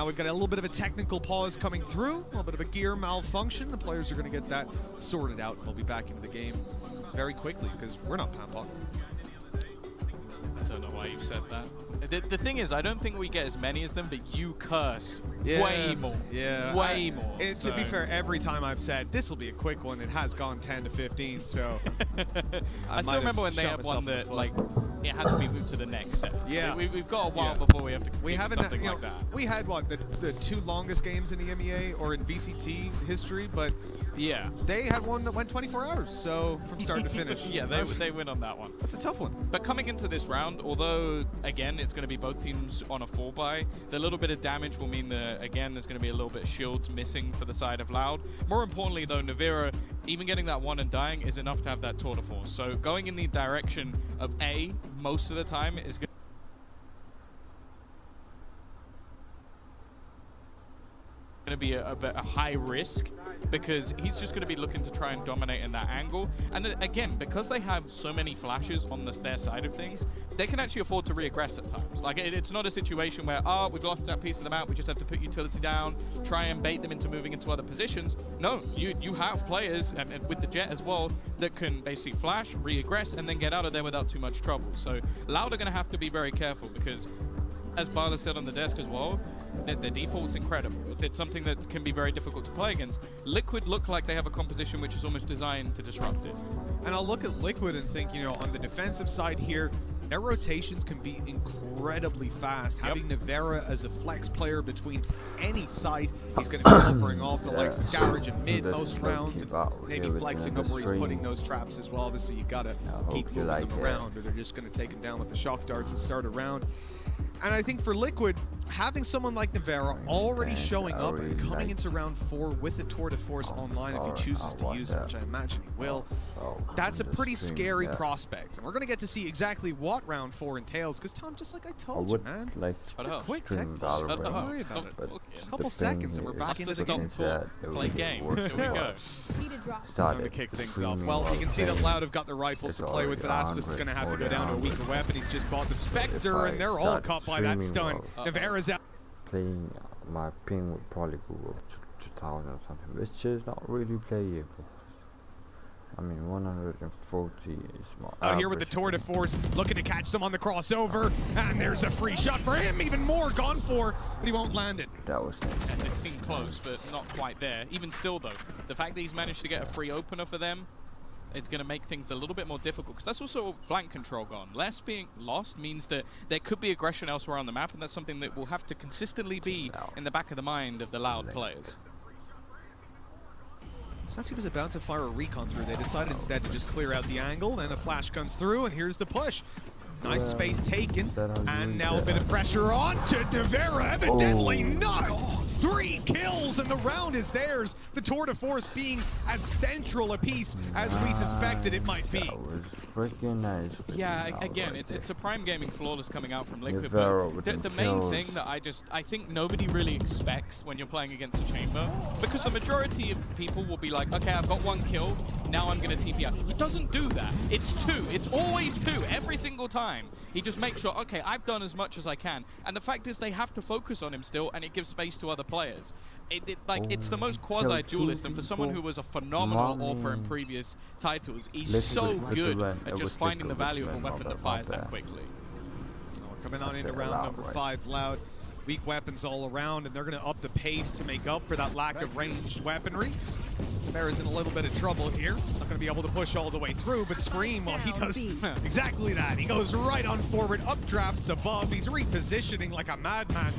now we've got a little bit of a technical pause coming through, a little bit of a gear malfunction. The players are going to get that sorted out, and we'll be back into the game very quickly because we're not Pampok. I don't know why you've said that. The thing is, I don't think we get as many as them, but you curse way more. Yeah. Way more. To be fair, every time I've said, this will be a quick one, it has gone 10 to 15, so... I still remember when they had one that, like, it had to be moved to the next step. So yeah. We've got a while before we have to we haven't something like that. We had, what, the 2 longest games in the MEA or in VCT history, but... Yeah. They had one that went 24 hours, so from start to finish. Yeah, they win on that one. That's a tough one. But coming into this round, although, again, it's going to be both teams on a 4-buy, the little bit of damage will mean that, again, there's going to be a little bit of shields missing for the side of Loud. More importantly, though, Navira, even getting that 1 and dying is enough to have that tour de force. So going in the direction of A most of the time is going to be a high risk, because he's just going to be looking to try and dominate in that angle. And then, again, because they have so many flashes on their side of things, they can actually afford to re-aggress at times. Like, it's not a situation where, we've lost that piece of the map, we just have to put utility down, try and bait them into moving into other positions. No, you have players, and with the Jet as well, that can basically flash, re-aggress, and then get out of there without too much trouble. So Loud are going to have to be very careful, because, as Bala said on the desk as well, the default's incredible. It's something that can be very difficult to play against. Liquid look like they have a composition which is almost designed to disrupt it. And I'll look at Liquid and think, you know, on the defensive side here, their rotations can be incredibly fast. Yep. Having Navera as a flex player between any side, he's going to be covering off the likes of Garage and mid most rounds, and maybe flexing up where he's putting those traps as well. Obviously, you got to keep moving them around, or they're just going to take him down with the shock darts and start a round. And I think for Liquid, having someone like Navera already showing up and coming into round 4 with a tour de force online if he chooses to use it, which I imagine he will, that's a pretty scary prospect. And we're going to get to see exactly what round 4 entails, because Tom, just like I told you, man, it's a quick tech pause. Don't worry about it. A couple seconds and we're back into the game. Play game. Here we go. Time to kick things off. Well, you can see that Loud have got the rifles to play with, but Aspis is going to have to go down to a weaker weapon. He's just bought the Spectre, and they're all caught by that stun. Navera's out. Playing, my ping would probably go up to 2000 or something, but it's just not really playable. I mean, 140 is more out here with the tour de force, looking to catch them on the crossover, and there's a free shot for him, even more gone for, but he won't land it. That was nice. And it seemed close, but not quite there. Even still, though, the fact that he's managed to get a free opener for them, it's going to make things a little bit more difficult, because that's also flank control gone. Less being lost means that there could be aggression elsewhere on the map, and that's something that will have to consistently be in the back of the mind of the Loud players. Sassy was about to fire a recon through. They decided instead to just clear out the angle, and a flash comes through, and here's the push. Nice space taken, and now a bit of pressure on to Navera. Evidently not. 3 kills, and the round is theirs. The tour de force being as central a piece as we suspected it might be. That was freaking nice. Yeah, again, it's a Prime Gaming flawless coming out from Liquid, but the main thing that I think nobody really expects when you're playing against a chamber, because the majority of people will be like, okay, I've got 1 kill, now I'm going to TP out. He doesn't do that. It's 2. It's always 2 every single time. He just makes sure, okay, I've done as much as I can. And the fact is they have to focus on him still, and it gives space to other players. It's the most quasi-duelist, and for someone who was a phenomenal AWPer in previous titles, he's so good at just finding the value of a weapon that fires that quickly. We're coming on into round number 5, Loud. Weak weapons all around, and they're going to up the pace to make up for that lack of ranged weaponry. Bear's in a little bit of trouble here. Not going to be able to push all the way through, but Scream, well, he does exactly that. He goes right on forward, updrafts above. He's repositioning like a madman.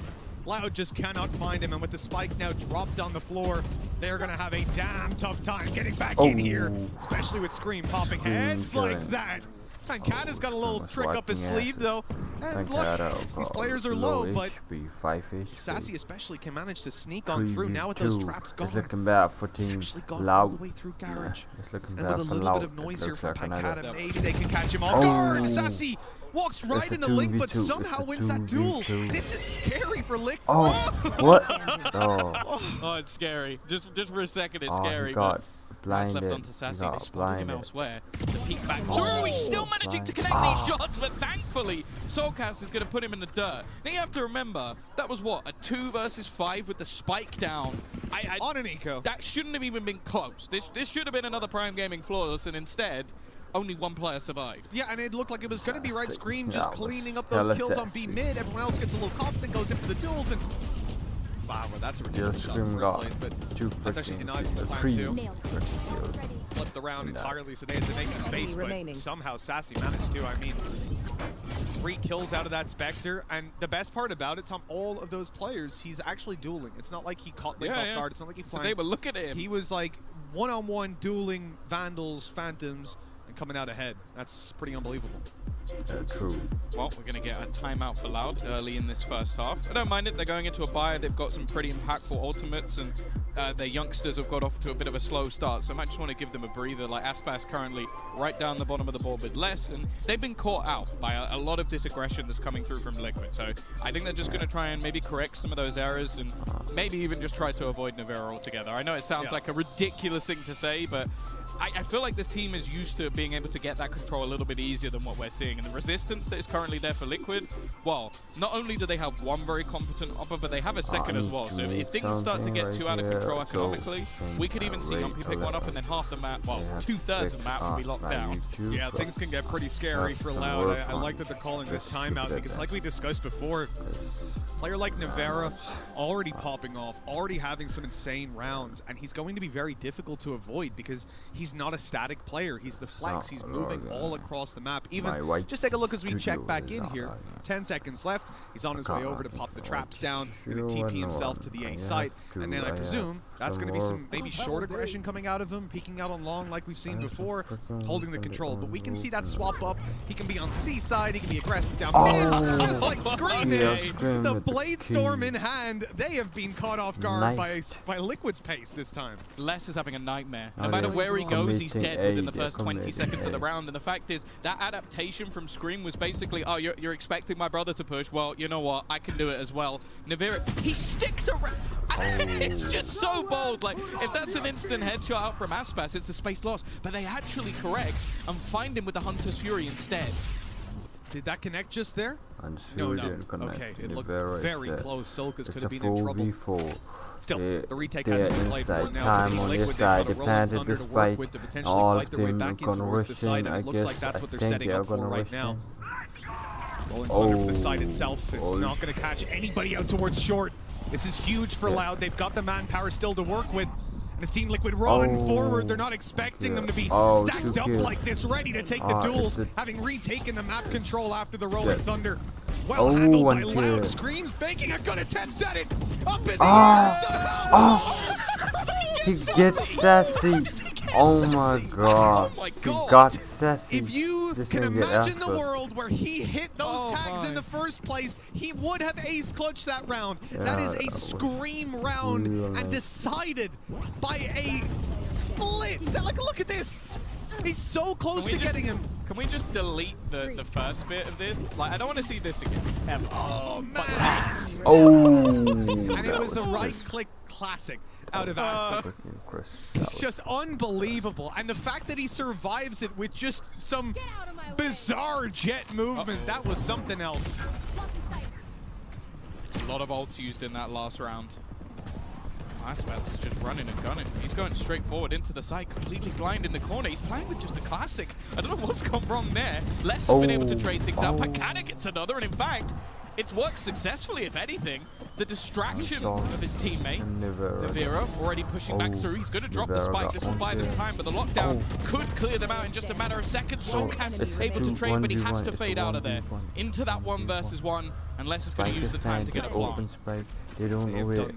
Loud just cannot find him, and with the spike now dropped on the floor, they're going to have a damn tough time getting back in here, especially with Scream popping heads like that. And kyedae's got a little trick up his sleeve, though. And look, these players are low, but Sassy especially can manage to sneak on through. Now with those traps gone, it's looking bad for he's Team actually gone Loud. all the way through Garage. It's looking and bad with a for little Loud. bit of noise here from like kyedae, maybe they can catch him off guard. Sassy walks right in the link, but somehow wins that duel. This is scary for Lick. Oh, what? Oh, it's scary. Just for a second, it's scary. God. Nice blinded. left onto Sassy. They got spotted him blinded. elsewhere. The peek back through. Oh, He's still managing to connect these shots, but thankfully, somcs is going to put him in the dirt. Now you have to remember, that was what, a 2 versus 5 with the spike down. On an eco. That shouldn't have even been close. This should have been another Prime Gaming flawless, and instead, only 1 player survived. Yeah, and it looked like it was going to be right. Sassy. Scream That just was cleaning up those hella kills on B sassy. mid. Everyone else gets a little confident, goes in for the duels, and wow, well, that's a ridiculous shot in Scream the first got place, but 2 that's actually denied from the plan three too. freaking kills. Flipped around entirely, so they had to make the space, but remaining. somehow Sassy managed to. I mean, 3 kills out of that Spectre, and the best part about it, Tom, all of those players, he's actually dueling. It's not like he caught Link off guard. It's not like he flanked. They were looking at him. He was like one-on-one dueling Vandals, Phantoms, and coming out ahead. That's pretty unbelievable. True. Well, we're going to get a timeout for Loud early in this first half. I don't mind it. They're going into a buy. They've got some pretty impactful ultimates, and their youngsters have got off to a bit of a slow start. So I might just want to give them a breather. Like Aspas currently right down the bottom of the board with less, and they've been caught out by a lot of this aggression that's coming through from Liquid. So I think they're just going to try and maybe correct some of those errors, and maybe even just try to avoid Nevera altogether. I know it sounds like a ridiculous thing to say, but I feel like this team is used to being able to get that control a little bit easier than what we're seeing. And the resistance that is currently there for Liquid, well, not only do they have 1 very competent upper, but they have a second as well. So if things start to get too out of control economically, we could even see Yumpy pick one up, and then half the map, well, 2/3 of the map will be locked down. Yeah, things can get pretty scary for Loud. I like that they're calling this timeout because like we discussed before, player like Nevera already popping off, already having some insane rounds, and he's going to be very difficult to avoid because he's not a static player. He's the flex. He's moving all across the map. Even just take a look as we check back in here. 10 seconds left. He's on his way over to pop the traps down, going to TP himself to the A site, and then I presume that's going to be some maybe short aggression coming out of him, peeking out on long like we've seen before, holding the control. But we can see that swap up. He can be on C side. He can be aggressive down mid. Just like Scream is. The Blade Storm in hand. They have been caught off guard by Liquid's pace this time. Les is having a nightmare. No matter where he goes, he's dead within the first 20 seconds of the round. And the fact is, that adaptation from Scream was basically, oh, you're expecting my brother to push. Well, you know what? I can do it as well. Nevera, he sticks around. It's just so bold. Like, if that's an instant headshot out from Aspas, it's a space loss. But they actually correct and find him with the Hunter's Fury instead. Did that connect just there? No. Okay, it looked very close. Solkas could have been in trouble. 4v4. Still, the retake has been played for now. Time on this side, they planted the spike. To potentially All fight of their way them back in gonna towards the rush side, in. and I it looks like guess that's what they're I think setting they are up for gonna right rush now. in. Rolling Thunder for the side itself. It's not going to catch anybody out towards short. This is huge for Loud. They've got the manpower still to work with. And his Team Liquid running forward. They're not expecting them to be stacked up like this, ready to take the duels, having retaken the map control after the Rolling Thunder. Well handled by Loud. Screams, banking a good attempt at it. Up in the air somehow. He gets sassy. Oh my god. He got sassy. If you Just can didn't get imagine the after. world where he hit those tags in the first place, he would have ace clutched that round. That is a Scream round and decided by a split. Like, look at this. He's so close to getting him. Can we just delete the first bit of this? Like, I don't want to see this again, ever. Oh, man. And it was the right-click classic out of Aspas. It's just unbelievable. And the fact that he survives it with just some bizarre jet movement, that was something else. A lot of ults used in that last round. Aspas is just running and gunning. He's going straight forward into the site, completely blind in the corner. He's playing with just a classic. I don't know what's gone wrong there. Les has been able to trade things out. Pokimane gets another, and in fact, it's worked successfully, if anything. The distraction of his teammate, Nevera, already pushing back through. He's going to drop the spike. This will buy them time, but the lockdown could clear them out in just a matter of seconds. somcs is able to trade, but he has to fade out of there. Into that 1 versus 1, and Les is going to use the time to get a block. They don't know where well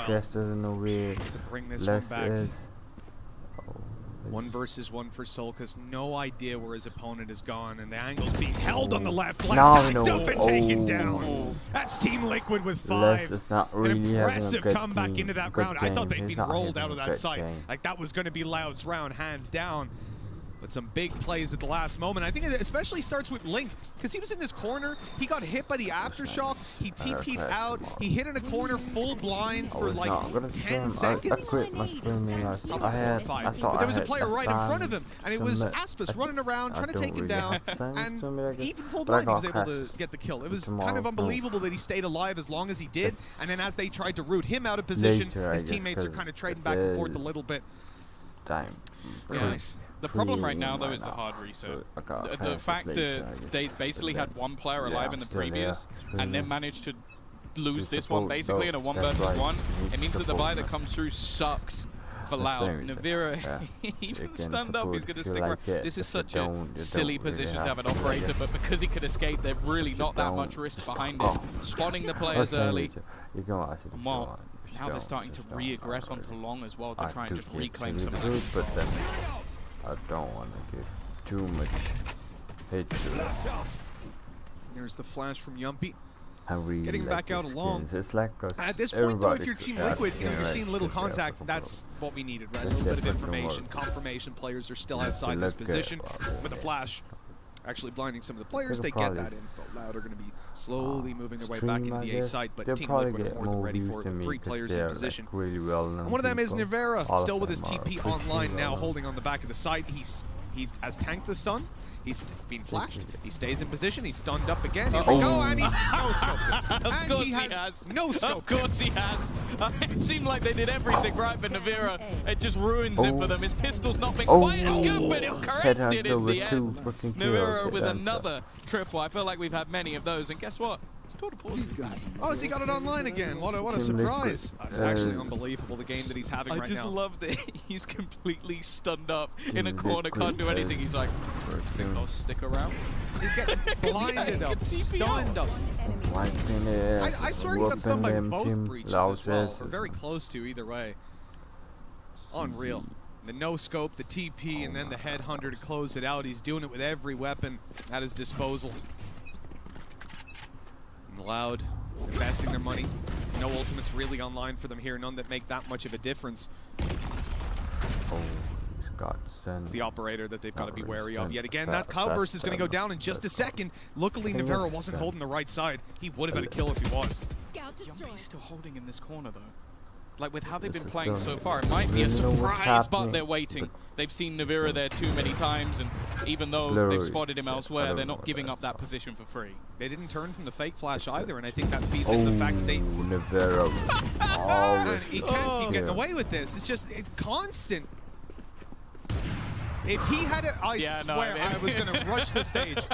doesn't know where to bring this Les one back. is. 1 versus 1 for Solkas. No idea where his opponent is gone, and the angle's being held on the left. Let's stacked up and taken down. That's Team Liquid with 5. Is not really An impressive having a good comeback into that round. I thought they'd been rolled out of that site. game. Like, that was going to be Loud's round, hands down. But some big plays at the last moment. I think it especially starts with Link, because he was in this corner, he got hit by the aftershock, he TP'd out, he hit in a corner full blind for like 10 seconds. I quit my streaming. I thought but there was a I had player right in front of some- him, and it was Aspis running around trying to take him down, and even full blind he was able to get the kill. It was kind of unbelievable that he stayed alive as long as he did, and then as they tried to root him out of position, his teammates are kind of trading back and forth a little bit. Time. Nice. The problem right now, though, is the hard reset. The fact that they basically had one player alive in the previous, and then managed to lose this one basically in a 1 versus 1, it means that the buy that comes through sucks for Loud. Navira, even stunned up, he's going to stick around. This is such a silly position to have an operator, but because he could escape, they've really not that much risk behind it. Spotting the players early. Well, now they're starting to re-aggress onto long as well to try and just reclaim some of it. But then I don't want to give too much hate to it. Here's the flash from Yumpy. I really Getting like back out the along. skins. It's like At this point, though, if you're Team Liquid, you know, you're seeing little contact. That's what we needed, right? A little bit of information, confirmation. Players are still outside this position with a flash. Actually blinding some of the players. They get that info. Loud are going to be slowly moving their way back into the A site, but Team Liquid are more than ready for it with 3 players in position. And one of them is Nivera, still with his TP online now, holding on the back of the site. He has tanked the stun. He's been flashed. He stays in position. He's stunned up again. Here we go, and he's no-scoped. And he has no-scoped. Of course he has. It seemed like they did everything right, but Navira, it just ruins it for them. His pistol's not been quite as good, but it corrected in the end. Navira with another triple. I feel like we've had many of those, and guess what? Oh, has he got it online again? What a surprise. It's actually unbelievable, the game that he's having right now. I just love that he's completely stunned up in a corner, can't do anything. He's like, I'll stick around. He's getting blinded up, stunned up. I swear he got stunned by both breaches as well, or very close to either way. Unreal. The no-scope, the TP, and then the headhunter to close it out. He's doing it with every weapon at his disposal. Loud, investing their money. No ultimates really online for them here, none that make that much of a difference. It's the operator that they've got to be wary of. Yet again, that cloudburst is going to go down in just a second. Luckily, Navera wasn't holding the right side. He would have had a kill if he was. He's still holding in this corner, though. Like, with how they've been playing so far, it might be a surprise, but they're waiting. They've seen Navira there too many times, and even though they've spotted him elsewhere, they're not giving up that position for free. They didn't turn from the fake flash either, and I think that feeds into the fact that they... Navira. He can't keep getting away with this. It's just constant. If he had it, I swear I was going to rush the stage.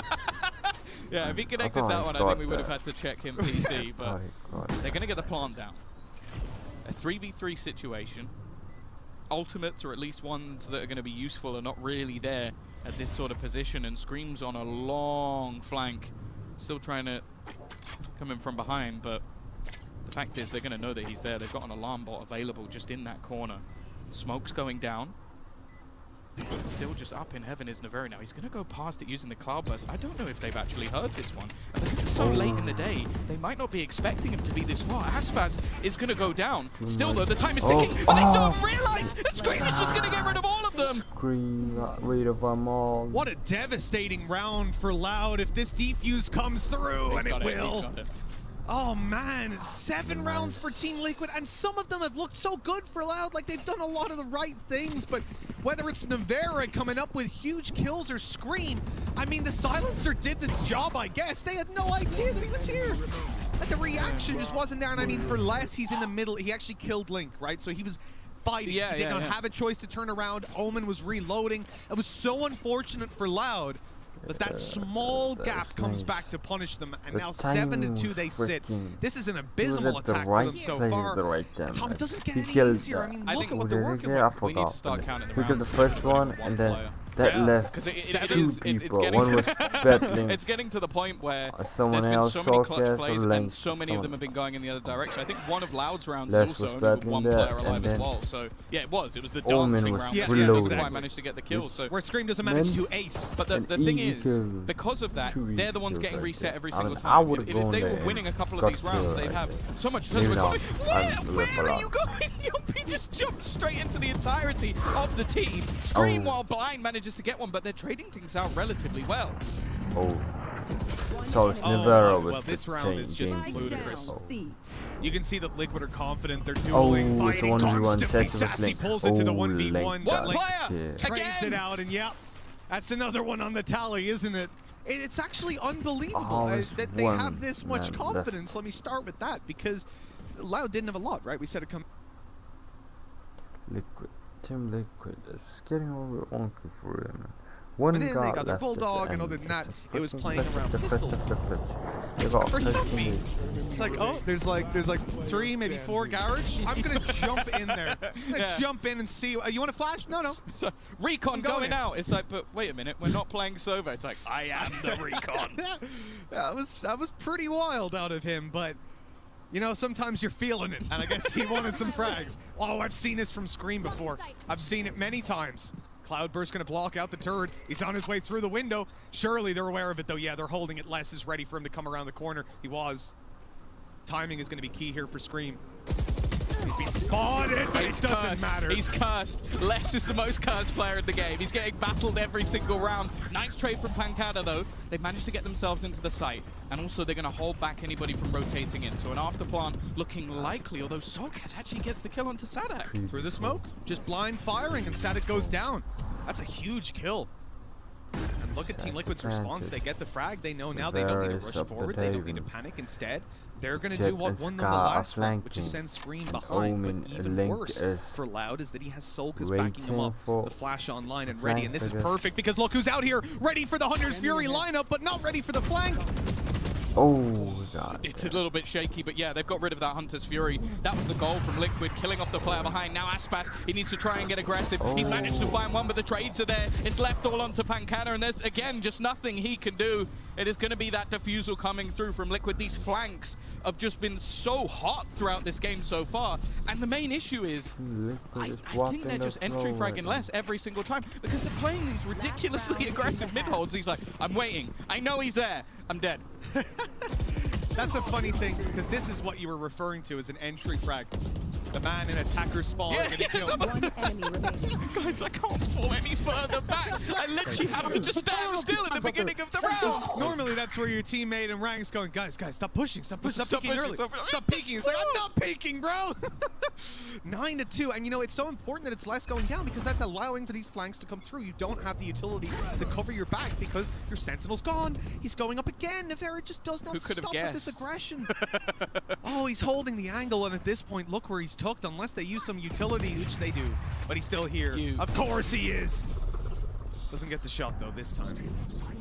Yeah, if he connected that one, I think we would have had to check him PC, but they're going to get the plant down. A 3v3 situation. Ultimates, or at least ones that are going to be useful, are not really there at this sort of position, and Scream's on a long flank, still trying to come in from behind, but the fact is they're going to know that he's there. They've got an alarm bot available just in that corner. Smoke's going down. Still just up in heaven is Navera now. He's going to go past it using the cloudburst. I don't know if they've actually heard this one. And because it's so late in the day, they might not be expecting him to be this far. Aspaz is going to go down. Still, though, the time is ticking. But they still haven't realized that Scream is just going to get rid of all of them. Scream got rid of them all. What a devastating round for Loud if this defuse comes through, and it will. Oh man, it's 7 rounds for Team Liquid, and some of them have looked so good for Loud, like they've done a lot of the right things, but whether it's Navera coming up with huge kills or Scream, I mean, the silencer did its job, I guess. They had no idea that he was here. Like, the reaction just wasn't there, and I mean, for Laz, he's in the middle. He actually killed Link, right? So he was fighting. He did not have a choice to turn around. Omen was reloading. It was so unfortunate for Loud. But that small gap comes back to punish them, and now 7-2 they sit. This is an abysmal attack for them so far. Tom, it doesn't get any easier. I mean, look at what they're working with. We need to start counting the rounds. He did the first one, and then that left two people. One was battling. It's getting to the point where someone there's been so many clutch plays, and length, so many of them have been going in the other direction. I think one of Loud's rounds is also only with one player alive as well. So yeah, it was the dancing round. Yeah, that's why I managed to get the kill. So where Scream doesn't manage to ace. But the thing is, because of that, they're the ones getting reset every single time. If they were winning a couple of these rounds, they'd have so much chance. Where are you going? He just jumped straight into the entirety of the team. Scream, while blind, manages manages to get one, but they're trading things out relatively well. Oh. So it's Nevera with well, this the round is just change. ludicrous. Oh. You can see that Liquid are confident. They're Oh, dueling, it's a fighting 1v1 constantly. set of Sassy Link. pulls it to the Oh, 1v1. Link But got Link it. trades it out, and yeah, that's another one on the tally, isn't it? It's actually unbelievable that they have this much confidence. Let me start with that, because Loud didn't have a lot, right? We said it come. Liquid. Team Liquid is getting over onky for him. One And then guy they got their left Bulldog, at and the other end. than that, It's it was freaking playing around clutch, pistols. They got For first Youngmin, engage. it's like, oh, there's like 3, maybe 4 garage. I'm gonna jump in there. I'm gonna jump in and see. You want to flash? No. So, Recon going going in. out. It's like, but wait a minute, we're not playing Sova. It's like, I am the Recon. that was pretty wild out of him, but you know, sometimes you're feeling it, and I guess he wanted some frags. Oh, I've seen this from Scream before. I've seen it many times. Cloudburst gonna block out the turret. He's on his way through the window. Surely they're aware of it, though. Yeah, they're holding it. Les is ready for him to come around the corner. He was. Timing is gonna be key here for Scream. He's been spotted, but it doesn't matter. He's cursed. Les is the most cursed player in the game. He's getting battled every single round. Nice trade from Pankada, though. They've managed to get themselves into the site. And also, they're going to hold back anybody from rotating in. So an afterplant looking likely, although Solkas actually gets the kill onto Sadak. Through the smoke, just blind firing, and Sadak goes down. That's a huge kill. And look at Team Liquid's response. They get the frag. They know now they don't need to rush forward. They don't need to panic. Instead, they're going to do what won them the last one, which is send Screen behind. But even worse for Loud is that he has Solkas backing him up. The flash online and ready. And this is perfect because look who's out here, ready for the Hunter's Fury lineup, but not ready for the flank. Oh, God. It's a little bit shaky, but yeah, they've got rid of that Hunter's Fury. That was the goal from Liquid, killing off the player behind. Now Aspas, he needs to try and get aggressive. He's managed to find one, but the trades are there. It's left all onto Pankada, and there's, again, just nothing he can do. It is going to be that defusal coming through from Liquid. These flanks have just been so hot throughout this game so far. And the main issue is, I think they're just entry fragging less every single time because they're playing these ridiculously aggressive mid-holds. He's like, I'm waiting. I know he's there. I'm dead. That's a funny thing, because this is what you were referring to as an entry frag. The man in attacker spawn gonna kill. One enemy remaining. Guys, I can't fall any further back. I literally have to just stand still at the beginning of the round. Normally, that's where your teammate in ranks going, guys, stop pushing, stop peeking early. Stop peeking. It's like, I'm not peeking, bro. 9-2, and you know, it's so important that it's less going down because that's allowing for these flanks to come through. You don't have the utility to cover your back because your Sentinel's gone. He's going up again. Nevera just does not stop with this aggression. Oh, he's holding the angle, and at this point, look where he's tucked, unless they use some utility, which they do. But he's still here. Of course he is. Doesn't get the shot, though, this time.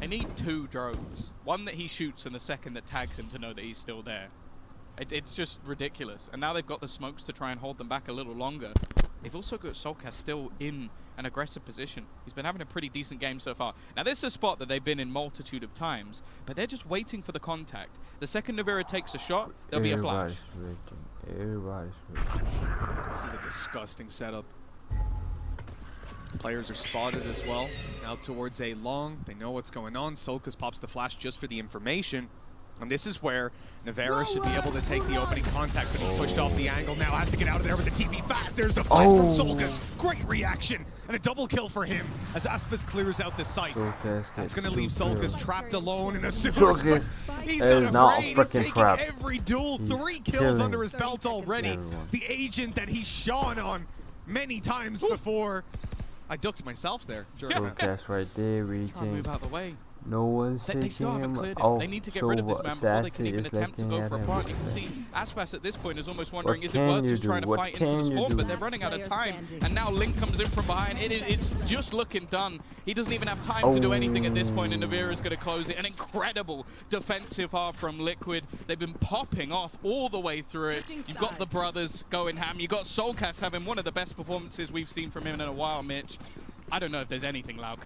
I need 2 drones. One that he shoots and the second that tags him to know that he's still there. It's just ridiculous. And now they've got the smokes to try and hold them back a little longer. They've also got Solkas still in an aggressive position. He's been having a pretty decent game so far. Now, this is a spot that they've been in multitude of times, but they're just waiting for the contact. The second Nevera takes a shot, there'll be a flash. Everybody's waiting. This is a disgusting setup. Players are spotted as well. Out towards A long. They know what's going on. Solkas pops the flash just for the information. And this is where Nevera should be able to take the opening contact, but he's pushed off the angle. Now has to get out of there with the TP fast. There's the flash from Solkas. Great reaction. And a double kill for him as Aspas clears out the site. That's going to leave Solkas trapped alone in a super. He's not afraid. He's taking every duel. 3 kills under his belt already. The agent that he's shone on many times before. I ducked myself there. Sure. Solkas right there, reaching. Try and move out the way. No one's They still haven't cleared it. They need to get rid of this man before they can even attempt to go for a plant. You can see Aspas at this point is almost wondering, is it worth just trying to fight into the spawn? But they're running out of time. And now Link comes in from behind. It's just looking done. He doesn't even have time to do anything at this point, and Nevera's going to close it. An incredible defensive half from Liquid. They've been popping off all the way through it. You've got the brothers going ham. You've got Solkas having one of the best performances we've seen from him in a while, Mitch. I don't know if there's anything, Lauk.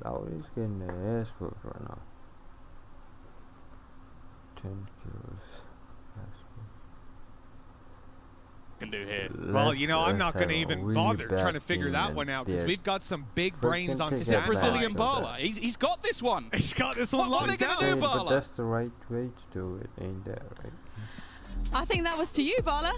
Loud is getting their ass whooped right now. 10 kills. Can do here. Well, you know, I'm not going to even bother trying to figure that one out because we've got some big brains on Is it Brazilian standby. Bala? He's got this one. He's got this one What are locked they going to down. do, Bala? But that's the right way to do it, ain't that right? I think that was to you, Bala.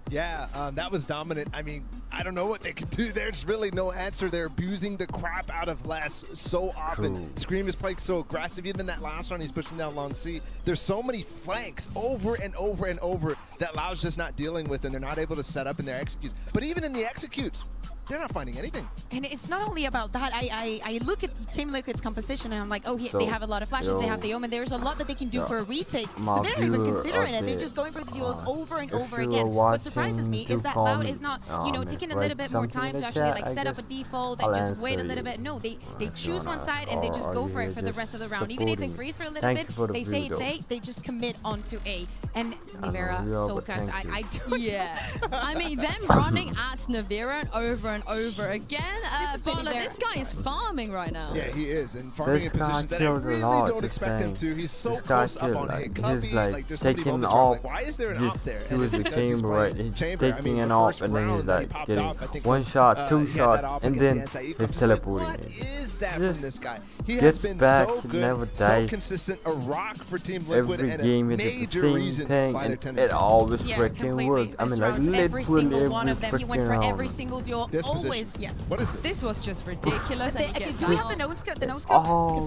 Yeah, that was dominant. I mean, I don't know what they can do. There's really no answer. They're abusing the crap out of Laz so often. True. Scream is playing so aggressive. Even that last round, he's pushing down long C. There's so many flanks over and over and over that Lau's just not dealing with, and they're not able to set up in their executes. But even in the executes, they're not finding anything. And it's not only about that. I look at Team Liquid's composition and I'm like, oh, they have a lot of flashes, they have the Omen. There's a lot that they can do for a retake, but they're not even considering it. They're just going for the duels over and over again. What surprises me is that Loud is not, you know, taking a little bit more time to actually like set up a default and just wait a little bit. No, they choose one side and they just go for it for the rest of the round. Even if they freeze for a little bit, they say it's A, they just commit onto A. And Nivera, Solkas, I don't I mean, them running at Nivera over and over again. Bala, this guy is farming right now. Yeah, he is, and farming in positions that I really don't expect him to. He's so close up on hit. He's like just taking off. Why is there an op there? He was the chamber, right? He's taking an the off, first and then he's round that he like popped getting off, I think, one shot, two he had that shots, op and against then the anti-eco. he's Just teleporting. What is that Just from this guy? He has gets been back, so he good, never so dies. consistent, a rock for Team Liquid, Every and game a it's the major same reason thing, why they're and 10 it always Yeah, freaking completely. works. I This mean, like round, every literally single one of every them, he went for freaking every round. single duel. This Always, position. yeah. What is this? This was just ridiculous. and he gets Do we have out. the nose scope? The nose scope? Oh,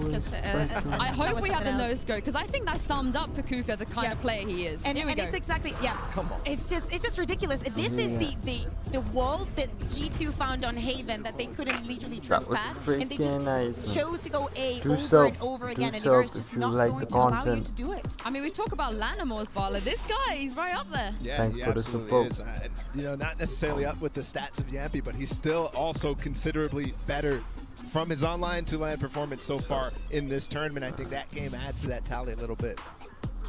I hope we have the nose. nose scope because I think that summed up Pakuka, the kind of player he is. And, Here we and go. it's exactly, Come on. it's just ridiculous. This is the wall that G2 found on Haven that they couldn't literally That was trespass, and they just freaking nice, man. chose to go A Do over so. and over again, Do and so Nivera's if just you not like going the to allow you content. to do it. I mean, we talk about Lanimals, Bala. This guy, he's right up there. Yeah, Thanks he for the absolutely support. is. You know, not necessarily up with the stats of Yampy, but he's still also considerably better from his online to land performance so far in this tournament. I think that game adds to that tally a little bit.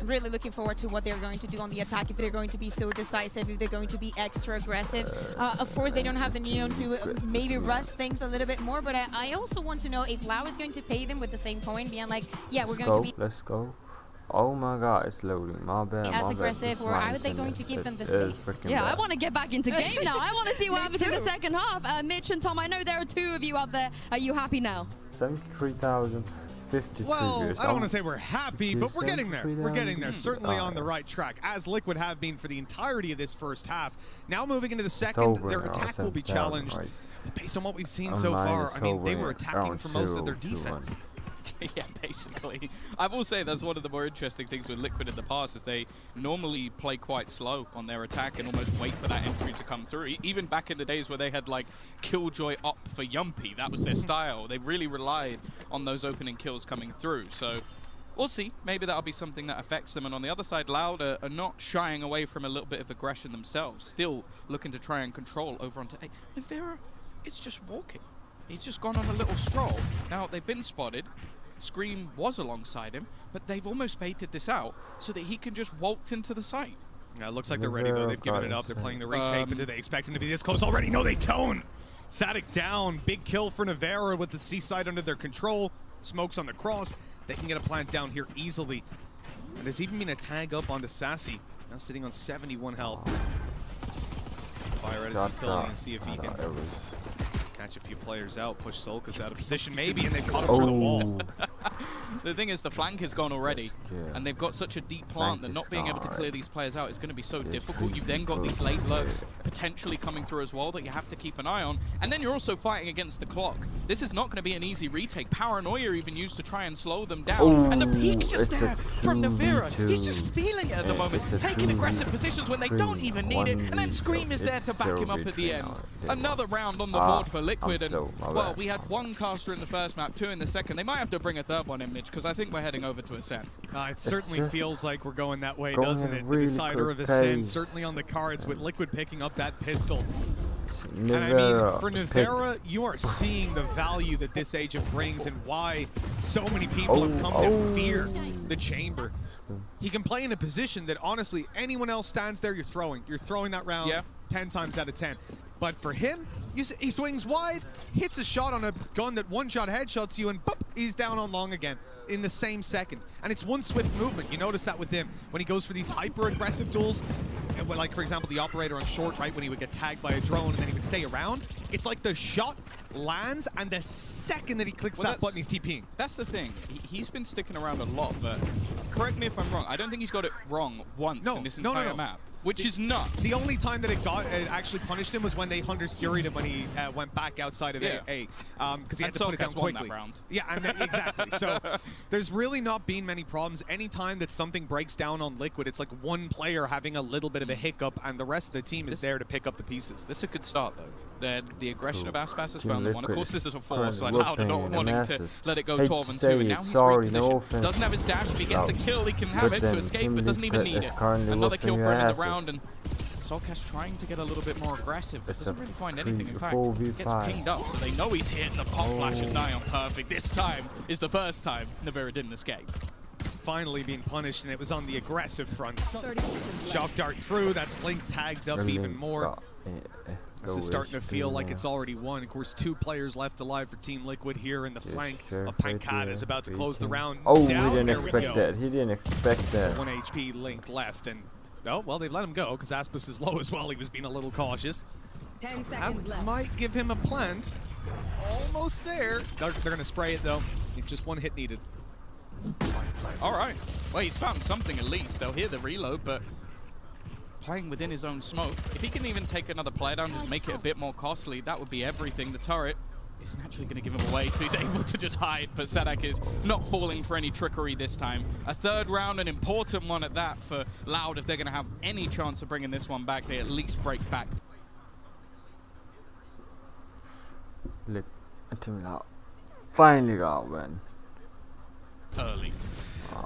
Really looking forward to what they're going to do on the attack, if they're going to be so decisive, if they're going to be extra aggressive. Of course, they don't have the Neon to maybe rush things a little bit more, but I also want to know if Lau is going to pay them with the same coin, being like, yeah, we're going to be Let's go. Oh my god, it's loading. My bad. as aggressive, or are they going to give them the space? Yeah, I want to get back into game now. I want to see what Me happens in the too. second half. Mitch and Tom, I know there are two of you out there. Are you happy now? 73,053 Well, views. I don't want to say we're happy, but we're getting there. We're getting there. 73,000. Certainly on the right track, as Liquid have been for the entirety of this first half. Now moving into the It's second, over their now, attack will be 7,000, challenged. right. But based on what we've seen Oh, so mine far, is I mean, they over were at attacking around for most of their 0, 2, 1. defense. Yeah, basically. I will say that's one of the more interesting things with Liquid in the past is they normally play quite slow on their attack and almost wait for that entry to come through. Even back in the days where they had like Killjoy up for Yumpy, that was their style. They really relied on those opening kills coming through. So we'll see. Maybe that'll be something that affects them. And on the other side, Loud are not shying away from a little bit of aggression themselves, still looking to try and control over onto A. Nivera is just walking. He's just gone on a little stroll. Now, they've been spotted. Scream was alongside him, but they've almost baited this out so that he can just waltz into the site. Yeah, it looks like they're ready, though. They've given it up. They're playing the retake, but do they expect him to be this close already? No, they don't. Sadik down. Big kill for Nivera with the seaside under their control. Smokes on the cross. They can get a plant down here easily. And there's even been a tag up onto Sassy. Now sitting on 71 health. Fire at his utility and see if he can catch a few players out, push Solkas out of position maybe, and they've caught him through the wall. The thing is, the flank has gone already, and they've got such a deep plant that not being able to clear these players out is going to be so difficult. You've then got these late lurks potentially coming through as well that you have to keep an eye on, and then you're also fighting against the clock. This is not going to be an easy retake. Paranoia even used to try and slow them down, and the peak's just there from Nivera. He's just feeling it at the moment, taking aggressive positions when they don't even need it, and then Scream is there to back him up at the end. Another round on the board for Liquid, and well, we had one caster in the first map, two in the second. They might have to bring a third one in, Mitch, because I think we're heading over to Ascent. It certainly feels like we're going that way, going doesn't at it? a The really decider good of Ascent pace. certainly on the cards with Liquid picking up that pistol. And I Nivera mean, for Nivera, you are seeing the value that this agent brings and why so many people have come to fear the chamber. He can play in a position that, honestly, anyone else stands there, you're throwing. You're throwing that round 10 times out of 10. But for him, he swings wide, hits a shot on a gun that one-shot headshots you, and boop, he's down on long again in the same second. And it's one swift movement. You notice that with him when he goes for these hyper-aggressive duels, like, for example, the operator on short, right, when he would get tagged by a drone and then he would stay around. It's like the shot lands, and the second that he clicks that button, he's TPing. That's the thing. He's been sticking around a lot, but correct me if I'm wrong. I don't think he's got it wrong once in this entire map, which is nuts. The only time that it actually punished him was when they Hunter's Fury'd him when he went back outside of A, because he had to put it down quickly. Yeah, and exactly. So there's really not been many problems. Anytime that something breaks down on Liquid, it's like one player having a little bit of a hiccup, and the rest of the team is there to pick up the pieces. This is a good start, though. The aggression of Aspas has found the one. Of course, this is a force, like Loud not wanting to let it go 12 and 2, and now he's repositioned. Doesn't have his dash. If he gets a kill, he can have it to escape, but doesn't even need it. Another kill for him in the round, and somcs trying to get a little bit more aggressive, but doesn't really find anything. In fact, gets pinged up, so they know he's hitting the pop flash and nigh on perfect. This time is the first time Nevera didn't escape. Finally being punished, and it was on the aggressive front. Shock dart through, that's Link tagged up even more. This is starting to feel like it's already won. Of course, 2 players left alive for Team Liquid here in the flank of Pankata is about to close the round. Oh, he didn't expect that. He didn't expect that. 1 HP Link left, and oh, well, they've let him go because Aspas is low as well. He was being a little cautious. 10 seconds left. Might give him a plant. He's almost there. They're going to spray it, though. Just 1 hit needed. All right. Well, he's found something at least. They'll hear the reload, but playing within his own smoke. If he can even take another player down, just make it a bit more costly, that would be everything. The turret isn't actually going to give him away, so he's able to just hide, but Sadak is not falling for any trickery this time. A 3rd round, an important one at that for Loud. If they're going to have any chance of bringing this one back, they at least break back. Look, Team Loud finally got a win. Early.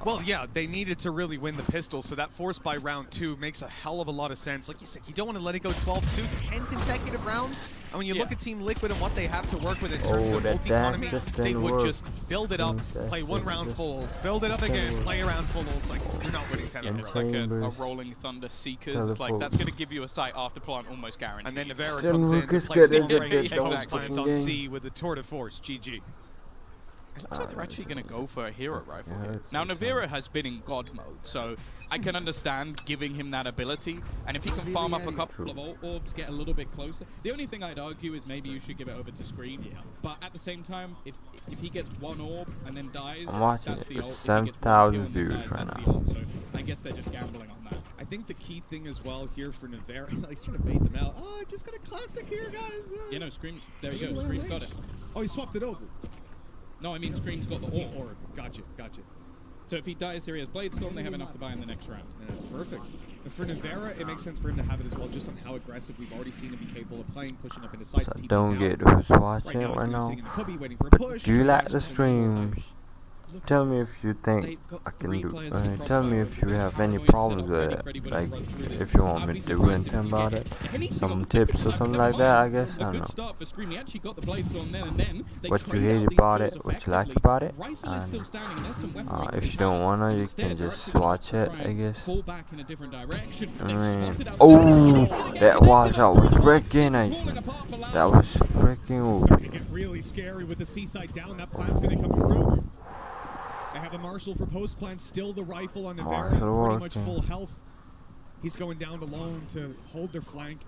Well, yeah, they needed to really win the pistol, so that force by round 2 makes a hell of a lot of sense. Like you said, you don't want to let it go 12-2, 10 consecutive rounds. And when you look at Team Liquid and what they have to work with in terms of multi-economy, they would just build it up, play 1 round full ults, build it up again, play a round full ults. Like, you're not winning 10 in a row. It's like a Rolling Thunder Seekers. Like, that's going to give you a sight after plant almost guaranteed. And then Nevera comes in to play the plant on C with the Tour de Force. GG. It looks like they're actually going to go for a hero rifle here. Now, Nevera has been in God mode, so I can understand giving him that ability. And if he can farm up a couple of orbs, get a little bit closer. The only thing I'd argue is maybe you should give it over to Scream. But at the same time, if he gets 1 orb and then dies, that's the ult. 7,000 views right now. So I guess they're just gambling on that. I think the key thing as well here for Nevera, he's trying to bait them out. Oh, I just got a classic here, guys. You know, Scream, there you go. Scream's got it. Oh, he swapped it over. No, I mean Scream's got the orb. Gotcha. So if he dies here, he has Blade Storm, they have enough to buy in the next round. That's perfect. And for Nevera, it makes sense for him to have it as well, just on how aggressive we've already seen him be capable of playing, pushing up into sites. So don't get who's watching right now. But do you like the streams? Tell me if you think I can do. Tell me if you have any problems with it. Like, if you want me to do anything about it. Some tips or something like that, I guess. I don't know. What you hate about it, what you like about it. And if you don't wanna, you can just watch it, I guess. I mean, oh, that was freaking nice, man. That was freaking OP. Really scary with the seaside down. That plan's gonna come through. They have a Marshall for post plant, still the rifle on Nevera, pretty much full health. He's going down alone to hold their flank,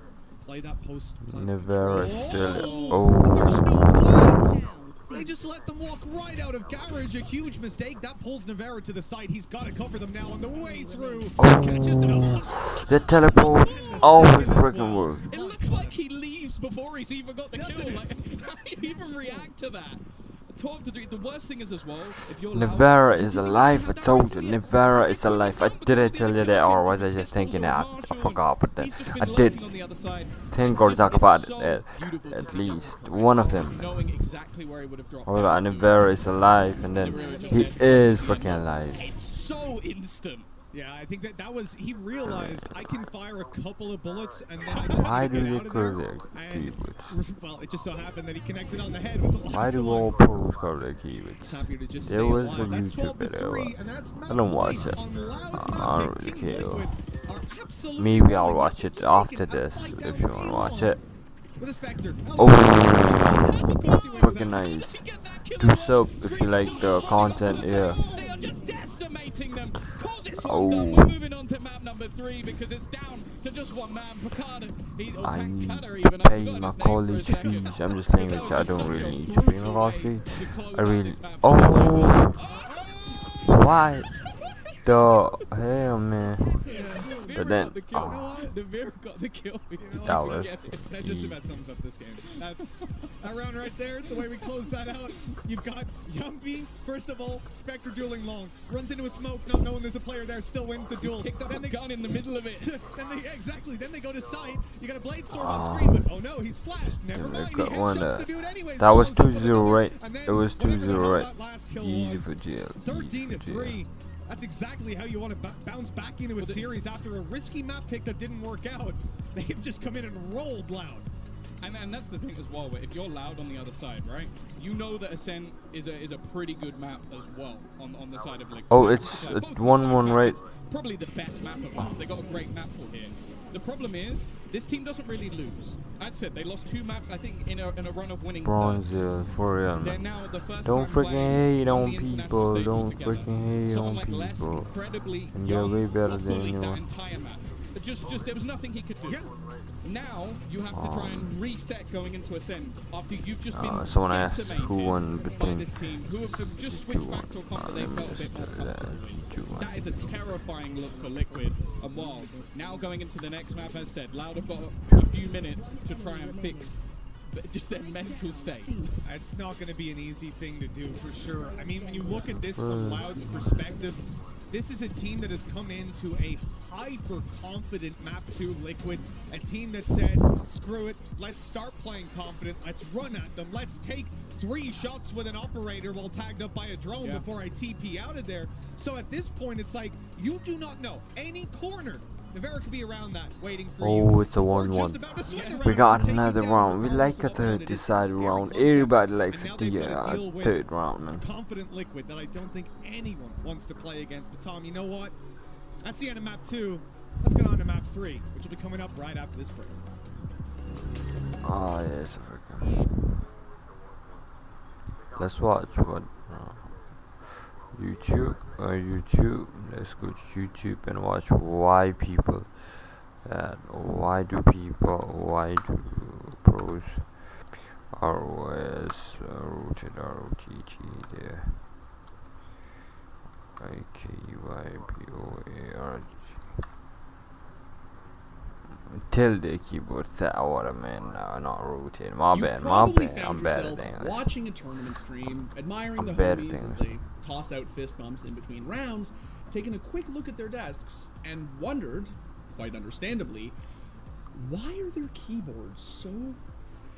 play that post plant. Nevera still. There's no plant. They just let them walk right out of garage. A huge mistake. That pulls Nevera to the side. He's got to cover them now on the way through. The teleport always freaking works. It looks like he leaves before he's even got the kill. Like, how do you even react to that? 12 to 3. The worst thing is as well, if you're Nevera is alive. I told you, Nevera is alive. I didn't tell you that, or was I just thinking that? I forgot about that. I did think or talk about it. At least one of them. Hold on, Nevera is alive, and then he is freaking alive. It's so instant. Yeah, I think that was, he realized I can fire a couple of bullets and then I just why do get they out of call there. their keywords? Well, it just so happened that he connected on the head with the last why do all pros call their keywords? There was a YouTube video. I don't watch it. I don't really care. Maybe I'll watch it after this if you want to watch it. Oh, freaking nice. Do sub if you like the content, yeah. Decimating them. Oh. We're moving on to map number 3 because it's down to just one man. I need to pay my college fees. I'm just paying which I don't really need to pay my college fees. I really. Oh! Why the hell, man? But then, Naveera got the kill. that was. That just about sums up this game. That's that round right there. The way we close that out, you've got youngmin. First of all, Spectre dueling long, runs into a smoke, not knowing there's a player there, still wins the duel. Then they gun in the middle of it. Then they go to side. You got a blade storm on screen, but oh no, he's flashed. Never mind. He headshots the dude anyways. That was 2-0, right? It was 2-0, right? Easy for jail. 13-3. That's exactly how you want to bounce back into a series after a risky map pick that didn't work out. They've just come in and rolled Loud. And that's the thing as well, where if you're Loud on the other side, right? You know that Ascent is a pretty good map as well on the side of like. Oh, it's 1-1, right? Probably the best map of all. They got a great map pool here. The problem is, this team doesn't really lose. That's it. They lost 2 maps, I think, in a run of winning. Bronze, for real, man. Don't freaking hate on people. Don't freaking hate on people. And they're way better than anyone. Just there was nothing he could do. Yeah. Now you have to try and reset going into Ascent after you've just been someone asked who won between this team, who have just switched back to a comp that they felt a bit more comfortable. That is a terrifying look for Liquid and Wild. Now going into the next map, as said, Loud have got a few minutes to try and fix just their mental state. It's not going to be an easy thing to do for sure. I mean, when you look at this from Loud's perspective, this is a team that has come into a hyper-confident map 2 Liquid, a team that said, screw it, let's start playing confident, let's run at them, let's take 3 shots with an operator while tagged up by a drone before I TP out of there. So at this point, it's like, you do not know any corner. Naveera could be around that, waiting for you. Oh, it's a 1-1. We got another round. We like a third decided round. Everybody likes a third round, man. Confident Liquid that I don't think anyone wants to play against. But Tom, you know what? That's the end of map 2. Let's get on to map 3, which will be coming up right after this break. Oh, yes, Africa. Let's watch what YouTube. Let's go to YouTube and watch why do pros ROS rooted ROTG there. IKYPOARG. Tell the keyboard sour, man. not rotate. My bad. I'm bad at English. Watching a tournament stream, admiring the homies as they toss out fist bumps in between rounds, taking a quick look at their desks, and wondered, quite understandably, why are their keyboards so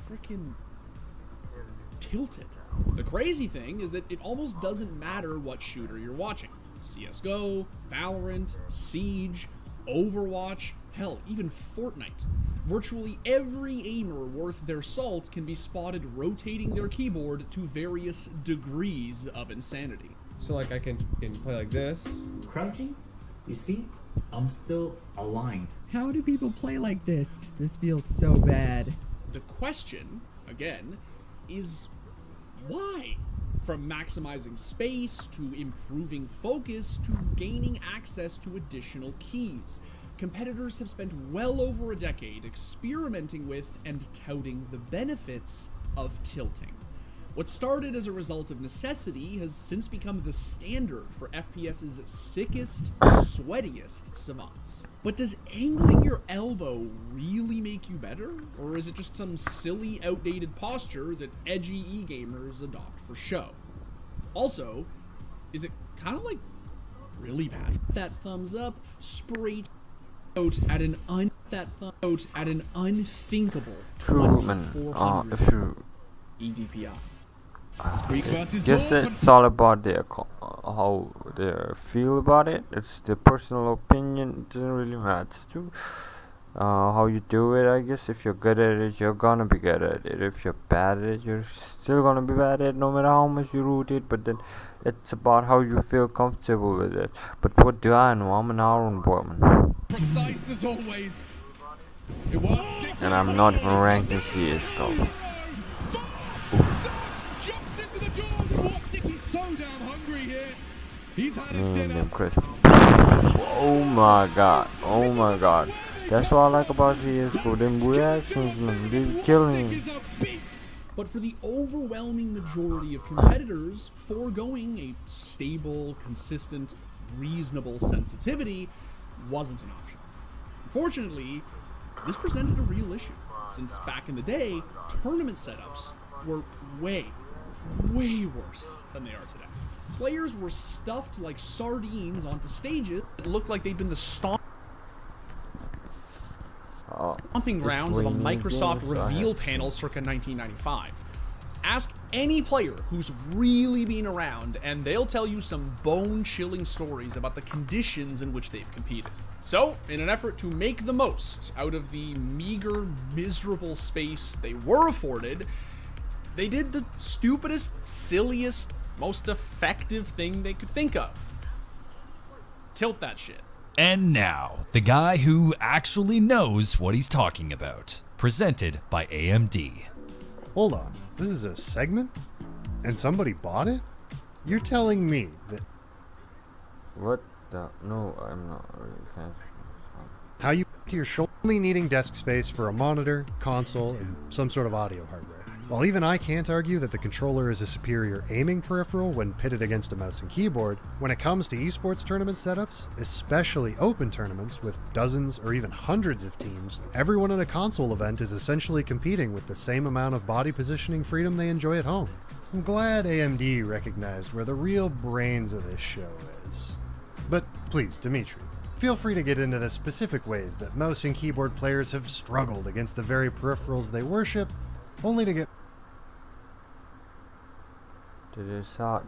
freaking tilted? The crazy thing is that it almost doesn't matter what shooter you're watching. CSGO, Valorant, Siege, Overwatch, hell, even Fortnite. Virtually every aimer worth their salt can be spotted rotating their keyboard to various degrees of insanity. So like I can play like this. Crouching? You see? I'm still aligned. How do people play like this? This feels so bad. The question, again, is why? From maximizing space, to improving focus, to gaining access to additional keys. Competitors have spent well over a decade experimenting with and touting the benefits of tilting. What started as a result of necessity has since become the standard for FPS's sickest, sweatiest savants. But does angling your elbow really make you better? Or is it just some silly, outdated posture that edgy e-gamers adopt for show? Also, is it kind of like really bad? That thumbs up, sprayed out at an unthinkable 2400 EDPI. Guess it's all about their how they feel about it. It's their personal opinion. It doesn't really matter to how you do it. I guess if you're good at it, you're gonna be good at it. If you're bad at it, you're still gonna be bad at it, no matter how much you root it. But then it's about how you feel comfortable with it. But what do I know? I'm an Iron boy, man. Precise as always. And I'm not even ranked in CSGO. Chris. Oh my god. That's what I like about CSGO. Them reactions, man, they killing. But for the overwhelming majority of competitors, foregoing a stable, consistent, reasonable sensitivity wasn't an option. Unfortunately, this presented a real issue, since back in the day, tournament setups were way worse than they are today. Players were stuffed like sardines onto stages that looked like they'd been the stomping grounds of a Microsoft reveal panel circa 1995. Ask any player who's really been around, and they'll tell you some bone-chilling stories about the conditions in which they've competed. So, in an effort to make the most out of the meager, miserable space they were afforded, they did the stupidest, silliest, most effective thing they could think of. Tilt that shit. And now, the guy who actually knows what he's talking about. Presented by AMD. Hold on, this is a segment? And somebody bought it? You're telling me that... What the? No, I'm not really canceling. How you to your shoulder only needing desk space for a monitor, console, and some sort of audio hardware. While even I can't argue that the controller is a superior aiming peripheral when pitted against a mouse and keyboard, when it comes to esports tournament setups, especially open tournaments with dozens or even hundreds of teams, everyone in a console event is essentially competing with the same amount of body positioning freedom they enjoy at home. I'm glad AMD recognized where the real brains of this show is. But please, Dimitri, feel free to get into the specific ways that mouse and keyboard players have struggled against the very peripherals they worship, only to get... Did it start?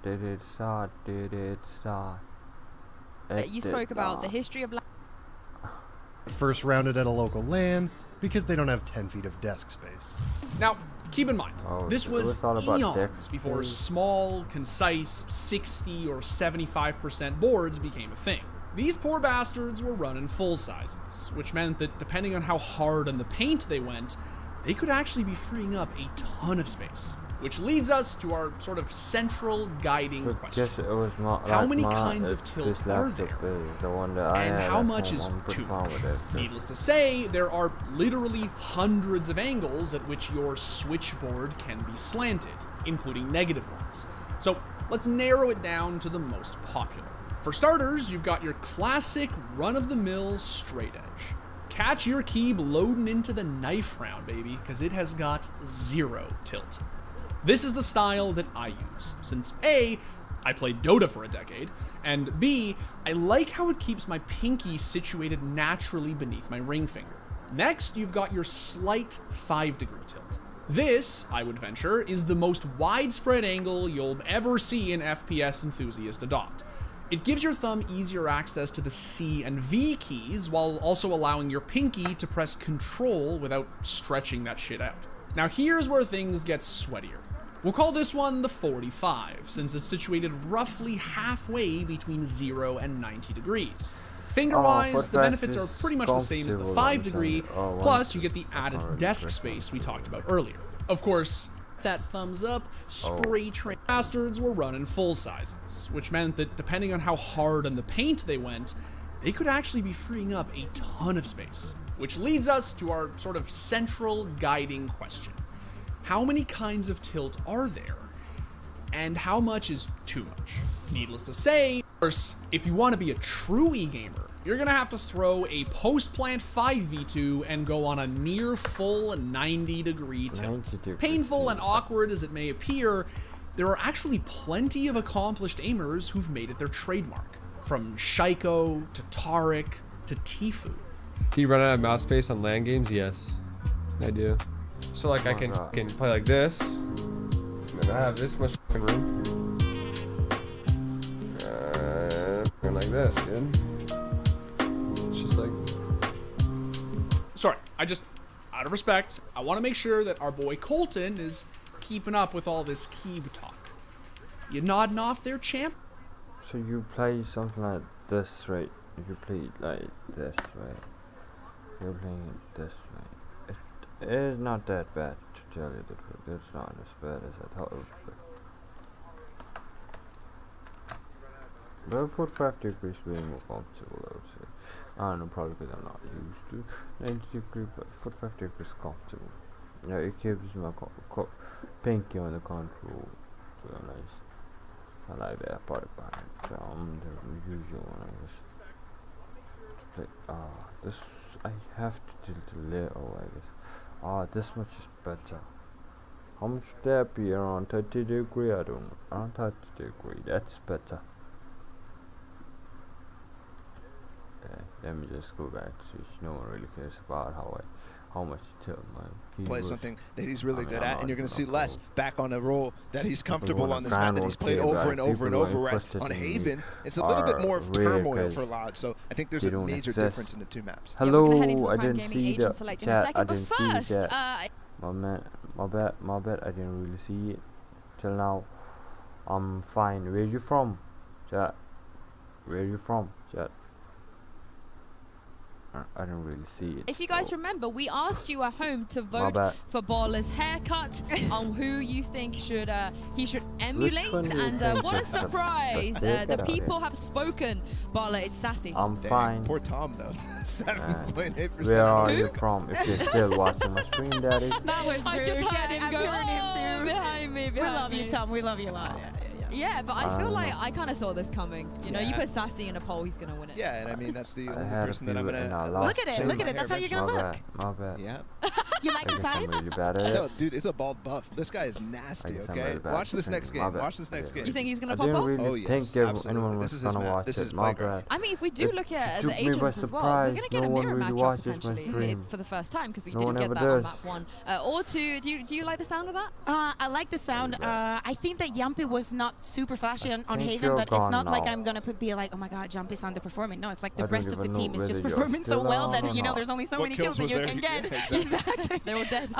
You spoke about the history of... First rounded at a local LAN because they don't have 10 feet of desk space. Now, keep in mind, this was eons decks, before small, concise 60 or 75% boards became a thing. These poor bastards were running full sizes, which meant that depending on how hard on the paint they went, they could actually be freeing up a ton of space. Which leads us to our sort of central guiding question. How many kinds of tilt are there? And how much is too much? Needless to say, there are literally hundreds of angles at which your switchboard can be slanted, including negative ones. So let's narrow it down to the most popular. For starters, you've got your classic run-of-the-mill straight edge. Catch your key loading into the knife round, baby, because it has got zero tilt. This is the style that I use, since A, I played Dota for a decade, and B, I like how it keeps my pinky situated naturally beneath my ring finger. Next, you've got your slight 5-degree tilt. This, I would venture, is the most widespread angle you'll ever see an FPS enthusiast adopt. It gives your thumb easier access to the C and V keys, while also allowing your pinky to press Control without stretching that shit out. Now here's where things get sweatier. We'll call this one the 45, since it's situated roughly halfway between 0 and 90 degrees. Finger-wise, the benefits are pretty much the same as the 5-degree, plus you get the added desk space we talked about earlier. Of course, that thumbs up, spray train bastards were running full sizes, which meant that depending on how hard on the paint they went, they could actually be freeing up a ton of space. Which leads us to our sort of central guiding question. How many kinds of tilt are there? And how much is too much? Needless to say, of course, if you want to be a true e-gamer, you're going to have to throw a post-plant 5v2 and go on a near full 90-degree tilt. Painful and awkward as it may appear, there are actually plenty of accomplished aimers who've made it their trademark. From Sykkuno to Tarik to Tfue. Do you run out of mouse space on LAN games? Yes, I do. So like I can play like this, and I have this much fucking room, and like this, dude. It's just like. Sorry, out of respect, I want to make sure that our boy Colton is keeping up with all this Keeb talk. You nodding off there, champ? So you play something like this, right? If you play it like this, right? You're playing it this way. It is not that bad, to tell you the truth. It's not as bad as I thought it would be. But 45 degrees being more comfortable, I would say. I don't know, probably because I'm not used to 90 degree, but 45 degrees comfortable. Yeah, it keeps my pinky on the control. Real nice. I like that part behind. So I'm the usual one, I guess. To play, this I have to tilt a little, I guess. This much is better. How much would that be? Around 30 degree? I don't know. Around 30 degree. That's better. Okay, let me just go back to switch. No one really cares about how much tilt my keyboard. Play something that he's really good at, and you're going to see Les back on a role that he's comfortable on this map, that he's played over and over and over. Whereas on Haven, it's a little bit more of turmoil for Loud, so I think there's a major difference in the two maps. Hello, I didn't see the chat. I didn't see the chat. My bad. I didn't really see it till now. I'm fine. Where you from, chat? Where you from, chat? I don't really see it. If you guys remember, we asked you at home to vote for Baller's haircut on who you think he should emulate, and what a surprise! The people have spoken. Baller, it's sassy. I'm fine. Poor Tom though. 7.8%. Where are you from? If you're still watching my stream, that is. That was rude. I just heard him go behind me. We love you, Tom. We love you a lot. Yeah, but I feel like I kind of saw this coming. You know, you put Sassy in a poll, he's going to win it. Yeah, and I mean, that's the only person that I'm going to... Look at it, look at it. That's how you're going to look. My bad. Yeah. You like the sides? Really no, dude, it's a bald buff. This guy is nasty, okay? Really watch this next game. Watch this next game. You think he's going to pop off? Really oh, yes. Anyone was going to watch this is my bad. I mean, if we do look at the agents as well, we're going to get a mirror matchup potentially for the first time, because we didn't get that on map 1. Or 2, do you like the sound of that? I like the sound. I think that Yumpy was not super flashy on Haven, but it's not like I'm going to be like, oh my god, Jumpy's underperforming. No, it's like the rest of the team is just performing so well that, you know, there's only so many kills that you can get. Exactly. They're all dead.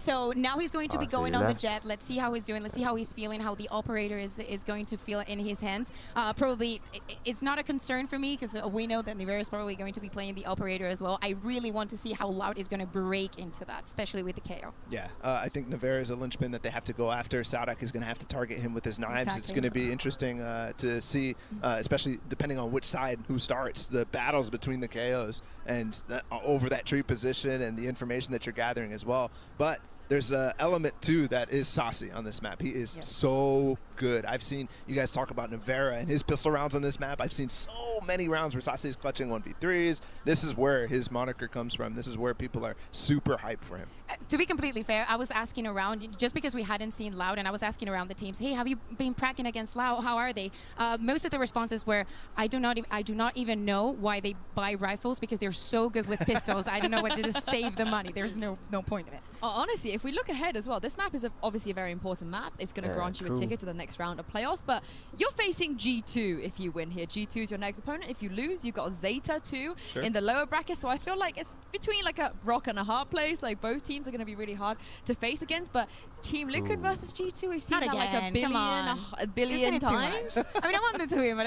So now he's going to be going on the jet. Let's see how he's doing. Let's see how he's feeling, how the operator is going to feel in his hands. Probably, it's not a concern for me, because we know that Nivera is probably going to be playing the operator as well. I really want to see how Loud is going to break into that, especially with the KO. Yeah, I think Nivera is a linchpin that they have to go after. Saudak is going to have to target him with his knives. Exactly. It's going to be interesting to see, especially depending on which side who starts, the battles between the KOs and over that tree position and the information that you're gathering as well. But there's an element too that is saucy on this map. He is so good. I've seen you guys talk about Nivera and his pistol rounds on this map. I've seen so many rounds where Saucy is clutching 1v3s. This is where his moniker comes from. This is where people are super hyped for him. To be completely fair, I was asking around, just because we hadn't seen Loud, and I was asking around the teams, hey, have you been practicing against Loud? How are they? Most of the responses were, I do not even know why they buy rifles, because they're so good with pistols. I don't know what to just save the money. There's no point in it. Honestly, if we look ahead as well, this map is obviously a very important map. It's going to grant you a ticket to the next round of playoffs, but you're facing G2 if you win here. G2 is your next opponent. If you lose, you've got ZETA too in the lower bracket, so I feel like it's between like a rock and a hard place. Like, both teams are going to be really hard to face against, but Team Liquid versus G2, we've seen that like a billion times. I mean, I want them to win, but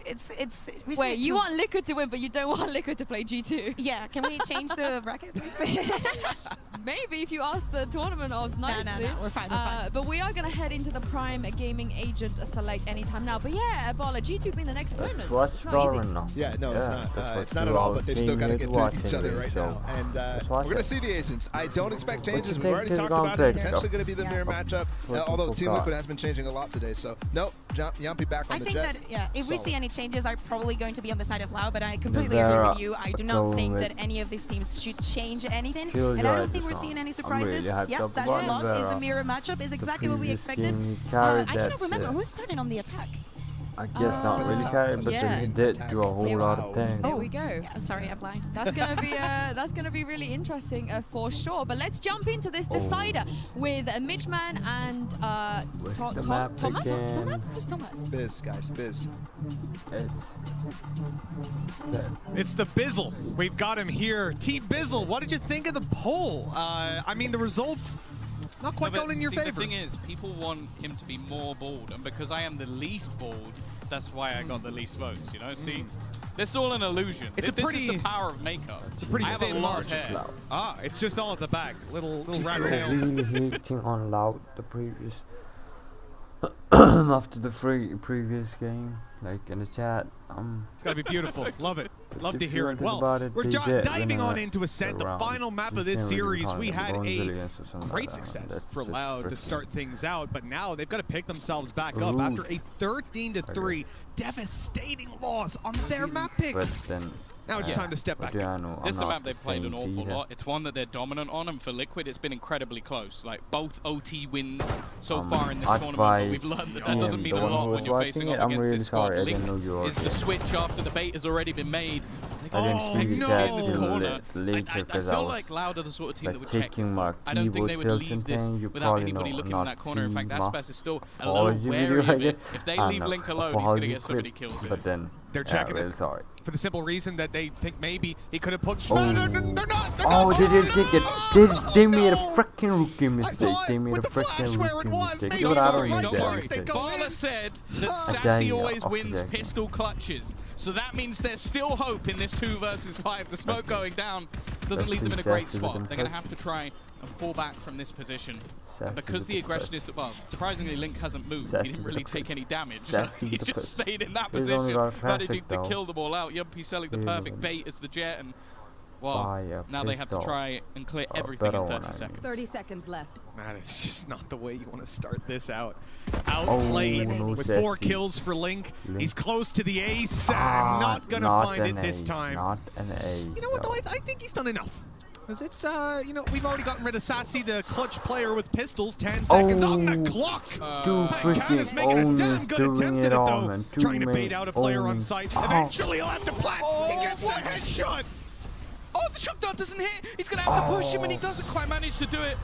it's wait, you want Liquid to win, but you don't want Liquid to play G2? Yeah, can we change the bracket, please? Maybe if you ask the tournament odds nicely. No, we're fine. But we are going to head into the Prime Gaming Agent select anytime now. But yeah, Baller, G2 being the next opponent. What's going on? Yeah, no, it's not. It's not at all, but they've still got to get through each other right now. And we're going to see the agents. I don't expect changes. We've already talked about it. Potentially going to be the mirror matchup, although Team Liquid has been changing a lot today. So, no, Yumpy back on the jet. I think that, if we see any changes, are probably going to be on the side of Loud, but I completely agree with you. I do not think that any of these teams should change anything. And I don't think we're seeing any surprises. Yep, that slot is a mirror matchup, is exactly what we expected. I cannot remember who's starting on the attack. I guess not really carried, but he did do a whole lot of things. There we go. Yeah, sorry, I'm blind. That's gonna be really interesting for sure. But let's jump into this decider with Mitchman and Thomas. Who's Thomas? Biz, guys, Biz. It's the Bizzle. We've got him here. T Bizzle, what did you think of the poll? I mean, the results not quite going in your favor. The thing is, people want him to be more bald, and because I am the least bald, that's why I got the least votes. You know, see, this is all an illusion. This is the power of makeup. It's a pretty thin large hair. It's just all at the back, little rat tails. Really hating on Loud the previous after the previous game, like in the chat. It's gotta be beautiful. Love it. Love to hear it. Well, we're diving on into Ascent, the final map of this series. We had a great success for Loud to start things out, but now they've got to pick themselves back up after a 13-3 devastating loss on their map pick. But then, now it's time to step back. This is a map they've played an awful lot. It's one that they're dominant on, and for Liquid, it's been incredibly close. Like, both OT wins so far in this tournament, but we've learned that that doesn't mean a lot when you're facing off against this squad. Link is the switch after the bait has already been made. Oh, no! In this corner. I feel like Loud are the sort of team that would check this stuff. I don't think they would leave this without anybody looking in that corner. In fact, Aspas is still a little wary of it. If they leave Link alone, he's going to get so many kills. But then, they're checking it for the simple reason that they think maybe he could have put Shroud. They're not. They didn't check it. They made a freaking rookie mistake. They made a freaking rookie mistake. Don't worry. Bala said that Sassy always wins pistol clutches. So that means there's still hope in this 2 versus 5. The smoke going down doesn't leave them in a great spot. They're going to have to try and fall back from this position. And because the aggression is, well, surprisingly Link hasn't moved. He didn't really take any damage. He just stayed in that position, managing to kill them all out. Yumpy selling the perfect bait as the jet, and well, now they have to try and clear everything in 30 seconds. 30 seconds left. That is just not the way you want to start this out. Outplayed with 4 kills for Link. He's close to the ace. Not gonna find it this time. Not an ace. You know what though? I think he's done enough. Because it's, you know, we've already gotten rid of Sassy, the clutch player with pistols. 10 seconds on the clock. Kyedae's making a damn good attempt at it though. Trying to bait out a player on site. Eventually he'll have to plant. He gets the headshot. Oh, the shot dot doesn't hit. He's going to have to push him, and he doesn't quite manage to do it.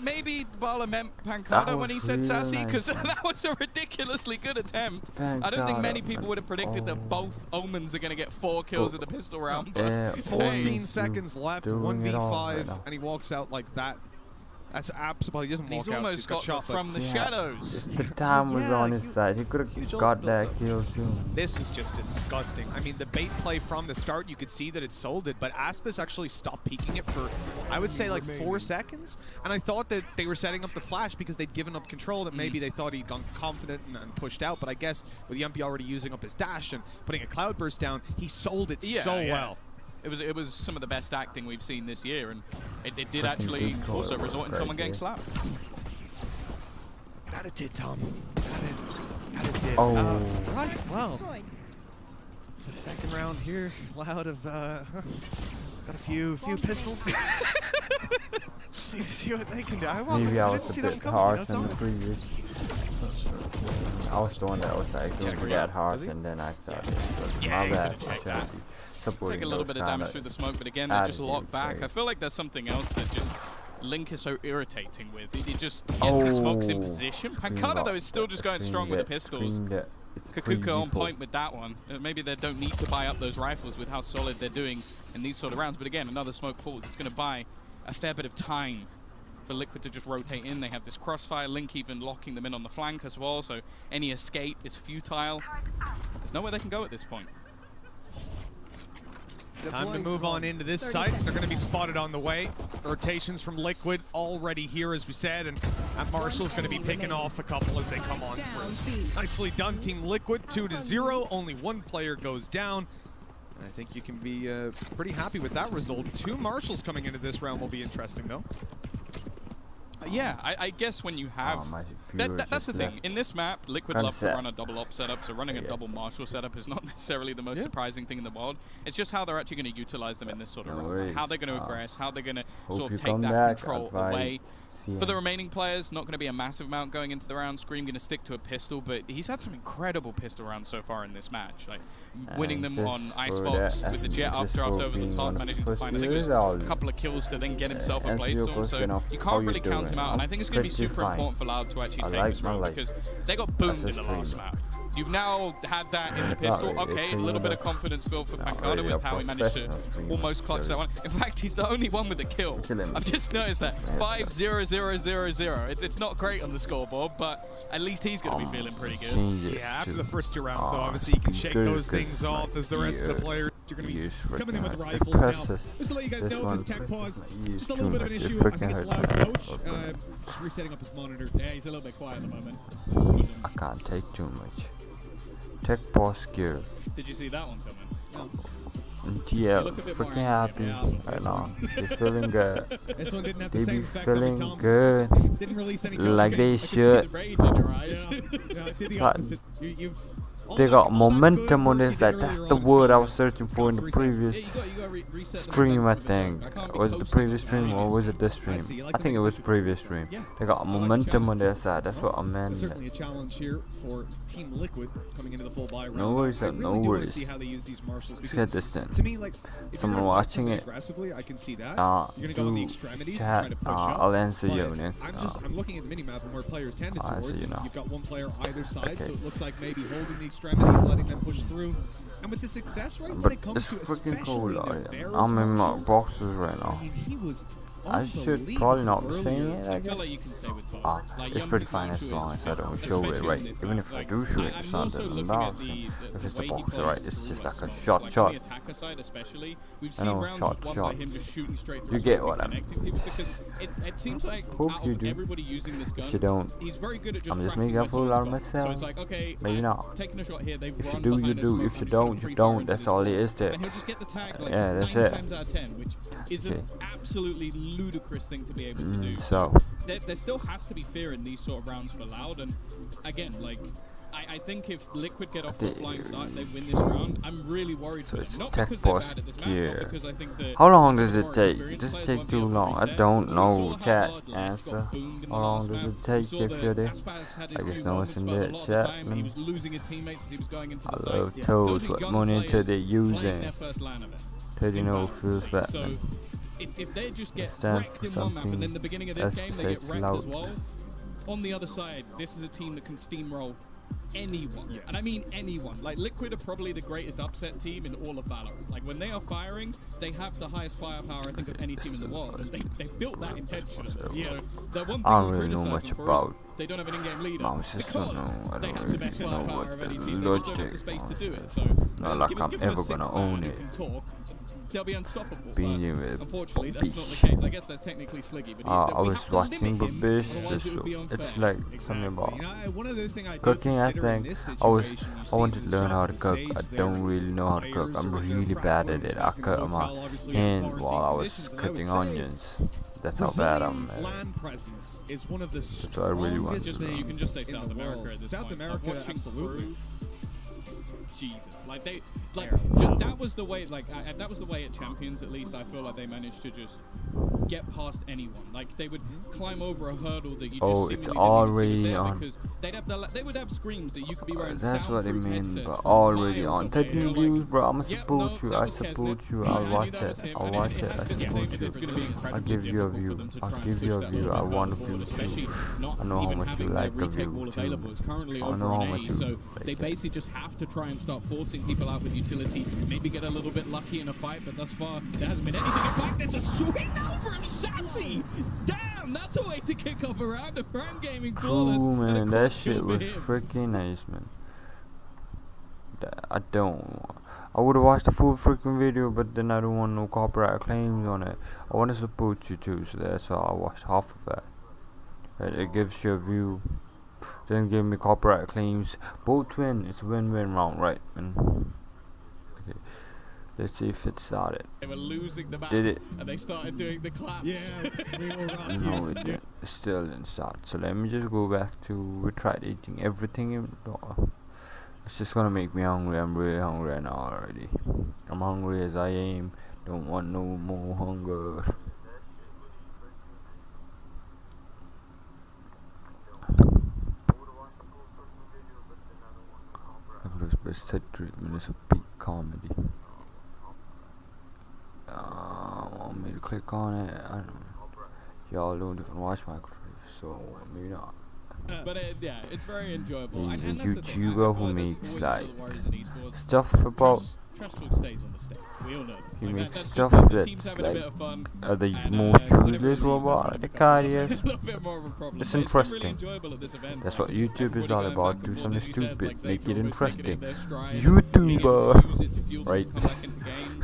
Maybe Bala meant Pancada when he said Sassy, because that was a ridiculously good attempt. I don't think many people would have predicted that both Omens are going to get 4 kills in the pistol round. But 14 seconds left, 1v5, and he walks out like that. That's absolutely, he doesn't walk out. He's almost got shot from the shadows. If the time was on his side, he could have got that kill too. This was just disgusting. I mean, the bait play from the start, you could see that it sold it, but Aspas actually stopped peeking it for, I would say, like 4 seconds. And I thought that they were setting up the flash because they'd given up control, that maybe they thought he'd gone confident and pushed out. But I guess with Yumpy already using up his dash and putting a cloudburst down, he sold it so well. It was some of the best acting we've seen this year, and it did actually also result in someone getting slapped. That it did, Tom. That it did. Right, well. Second round here. Loud of, got a few pistols. see what they can do. Maybe I was a bit harsh in the previous. I was the one that was like going to get harsh, and then I started. My bad. Take a little bit of damage through the smoke, but again, they're just locked back. I feel like there's something else that just Link is so irritating with. He just gets the smokes in position. Pancada, though, is still just going strong with the pistols. Kakuka on point with that one. Maybe they don't need to buy up those rifles with how solid they're doing in these sort of rounds. But again, another smoke falls. It's going to buy a fair bit of time for Liquid to just rotate in. They have this crossfire. Link even locking them in on the flank as well, so any escape is futile. There's nowhere they can go at this point. Time to move on into this site. They're going to be spotted on the way. Rotations from Liquid already here, as we said, and Marshall's going to be picking off a couple as they come on through. Nicely done, Team Liquid, 2-0. Only 1 player goes down. I think you can be pretty happy with that result. 2 Marshalls coming into this round will be interesting, though. Yeah, I guess when you have... that's the thing. In this map, Liquid love to run a double op setup, so running a double Marshall setup is not necessarily the most surprising thing in the world. It's just how they're actually going to utilize them in this sort of round. How they're going to aggress, how they're going to sort of take that control away. For the remaining players, not going to be a massive amount going into the round. Scream going to stick to a pistol, but he's had some incredible pistol rounds so far in this match. Like winning them on Icebox with the jet updraft over the top, managing to find, I think it was a couple of kills to then get himself a blade storm. So you can't really count him out, and I think it's going to be super important for Loud to actually take this round because they got boomed in the last map. You've now had that in the pistol. Okay, a little bit of confidence build for Pancada with how he managed to almost clutch that one. In fact, he's the only one with a kill. I've just noticed that. 5-0-0-0-0. It's not great on the scoreboard, but at least he's going to be feeling pretty good. Yeah, after the first 2 rounds, though, obviously you can shake those things off as the rest of the players you're going to be Use coming in with freaking rifles now. presses. Just to let you guys This know, one his tech pause, use just a too little bit of much. an It issue. I freaking think it's hurts. Laz coach. Just resetting up his monitor. Yeah, he's a little bit quiet at the moment. I can't take too much. Tech pause gear. Did you see that one coming? TL freaking happy right now. They're feeling good. This one didn't have They the same be effect feeling on me, Tom. good. Didn't release any Like they I should. The rage in your eyes. Yeah, it did the But opposite. You've they got momentum on their side. That's the word I was searching for in the previous stream, I think. Was it the previous stream or was it this stream? I think it was the previous stream. They got momentum on their side. That's what I meant. Certainly a challenge here for Team Liquid coming into the full buy round. No worries, I no really do want to worries. see how they use these marshals Let's because get this then. to me, like, if Someone you're gonna fight watching somebody it. aggressively, I can see that. You're gonna go on the Do extremities and chat. try to push up. I'll answer you but next. I'm looking at the minimap and where players tended I'll towards. answer you And now. you've got one player either side, Okay. so it looks like maybe holding the extremities, letting them push through. And with the success rate when But it comes it's to freaking cool. especially Nivera's I'm in my marshals, boxes right now. I mean, he was I should probably not be saying it, I I feel guess. like you can say with both. Like, It's pretty fine as long as I don't show it right. Even if I do show it, it's not that embarrassing. If it's the box, right, it's just like a shot. I know, shot. You get what I mean. It seems like Hope out you of do. everybody using this gun, If you don't, he's very good at just I'm just tracking making a where fool out of someone's gone. myself. So it's like, okay, Maybe I'm not. taking a shot here, they've If you run do, you behind a do. smoke, If you I'm don't, gonna you tree fire don't. into That's this all wall. it is there. And he'll just get the tag like Yeah, that's 9 it. times out of 10, which is an absolutely ludicrous thing to be able to do. So, There still has to be fear in these sort of rounds for Loud, and again, like, I think if Liquid get off to a flying start and they win this round, I'm really worried for them. it's Not tech because they're boss bad at this match, gear. but because I think that how long some does of it our take? experienced Does it players take won't be too able to long? I reset. don't We know. saw how Chat, hard Laz answer. got boomed in the How long last does map. it take We saw if that you're there? Aspas had his I guess few no moments, one's in but a there. lot of the Chat, time he was losing his teammates as he was going into the I love site. toes. Those are What young money into players they playing using? their first LAN event. 30 in no Valorant. feels bad, So man. if they just get Stand wrecked for in one map and then something the beginning of this else game they get besides wrecked loud. as well, on the other side, this is a team that can steamroll anyone. Yes. And I mean anyone. Like, Liquid are probably the greatest upset team in all of Valorant. Like, when they are firing, they have the highest firepower, I think, of any team in the world. And they built that intentionally. Yeah. So, the one thing I don't we really know criticize much them for about is they don't have an in-game leader mouse system, because no, I they don't have the best really know firepower what of the any team. They just don't have the logic space to of do it. it. So, Not like give I'm them a ever sick gonna player own who it. can talk, they'll be unstoppable. Being But with unfortunately, that's not Bish. the case. I guess that's technically Sliggy. But I we was have to watching limit him, Bish, otherwise just it would be it's unfair. like something about You know, one other thing I do cooking. I consider in think this I was situation, you I see wanted to these learn shots how to on cook. stage, I they're don't really know how to cook. players I'm are in their really prep bad room, at it. I back in cut the my hotel, obviously in hand quarantine while I was conditions, and I would cutting say onions. That's how bad I'm Brazilian at. land presence is one of the That's what I really want strongest to know. You can just say in South the America world. at this South point. America, Like, watching absolutely. through- Jesus, like that was the way. Like that was the way at Champions. At least I feel like they managed to just get past anyone. Like they would climb over a hurdle that you just Oh, seemingly it's didn't already even see was there on. because they would have screams that you could be wearing. That's what I soundproof mean, headsets but from already miles on. away. Taking You're views, like, bro. I'ma yep, support no, you. that I was Kesnet. support you. I I'll knew watch that was it. him, I'll and watch it it. I has been support said you. it's gonna be I'll incredibly give you a difficult for view. them to I'll try and give you a push that view. little I bit want a forward, view especially too. not I know how even much you having their like a retake wall view available. too. It's currently I over know how on much A, you so like they it. basically just have to try and start forcing people out with utility. Maybe get a little bit lucky in a fight, but thus far there hasn't been anything. In fact, there's a swing now from Satsy. Damn, that's a way to kick off a round of Prime Gaming flawless. Cool, And a man. That cross shit kill for was him. freaking nice, man. I don't. I would have watched the full freaking video, but then I don't want no copyright claims on it. I want to support you too, so that's why I watched half of that. It gives you a view. Doesn't give me copyright claims. Both win. It's a win-win round, right? And okay, let's see if it started. They were losing the match, Did it? and they started doing the claps. Yeah, we were right. No, it didn't. It still didn't start. So let me just go back to. We tried eating everything. It's just gonna make me hungry. I'm really hungry right now already. I'm hungry as I am. Don't want no more hunger. I could express that treatment is a big comedy. Want me to click on it? I don't know. Y'all don't even watch my clips, so maybe not. But yeah, it's very enjoyable. He's a and that's the thing, YouTuber I who feel makes that's like always one of the worries in esports. stuff about trash talk stays on the stage. We all know that. He Like, makes that's stuff just the team that's having a bit of like fun. the And, most whenever useless he leaves, robot that's the when car it is. becomes a little bit more of a problem. It's But been really interesting. enjoyable at this event, That's right? what YouTube is Everybody all going about. back Do and forth, something as you said, stupid, like make Zeta it always taking interesting. in their stride, being able to YouTuber, use it to fuel them to right? come back into games.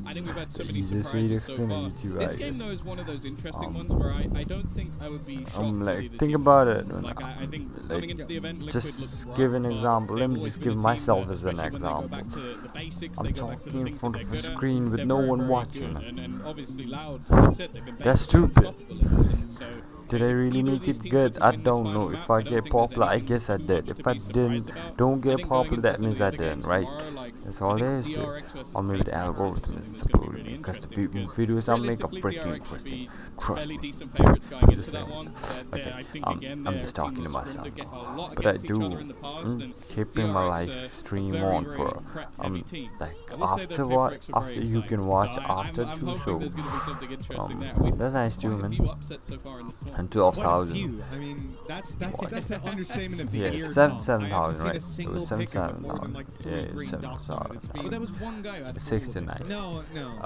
I think we've had so many Easiest way to surprises so explain far. it, YouTube, This I game guess. though is one of those interesting ones where I don't think I would be shocked. I'm to like, see the think team about win. it. Like I think coming Like, into the event, Liquid looked just rough, give an but example. Let they've me always just been a give team myself that, as an especially when they go example. back to the basics, I'm they go back to the talking in things front that of a they're good at. screen with They're no very, one very watching. good. And obviously Loud, as I said, they've been That's basically stupid. unstoppable. And so Did I really either of make these it teams good? could I win this don't final know. map. If I I don't get think there's popular, I anything guess I too did. much If to I be surprised didn't, about. don't I get think going popular, into that some of means the I other games didn't, right? tomorrow, like, That's I all think there is to it. DRX versus Or maybe the Fake versus algorithm something is that's gonna be supporting really me because the interesting, because videos I make are realistically, freaking DRX should interesting. be Trust fairly me. decent favorites going into Just that make one. sense. They're- Okay, I think again, I'm their just team talking to was myself. scripted a lot But I against each other do in the past, and keeping my DRX live are stream very, on very for prep-heavy team. like I will say that after Pip what Ricks are very after you exciting. can watch So after I'm too, hoping so there's going to be something interesting there. We've that's nice quite too, a man. few upsets so far in this tournament. And Quite a 12,000. few. I mean, that's an understatement of the Yeah, year. 7,000, right? I haven't It seen a was single pick of more 7,000. than like 3 Yeah, green dots on it. It's 7,000. But been there was one guy who had 69. no,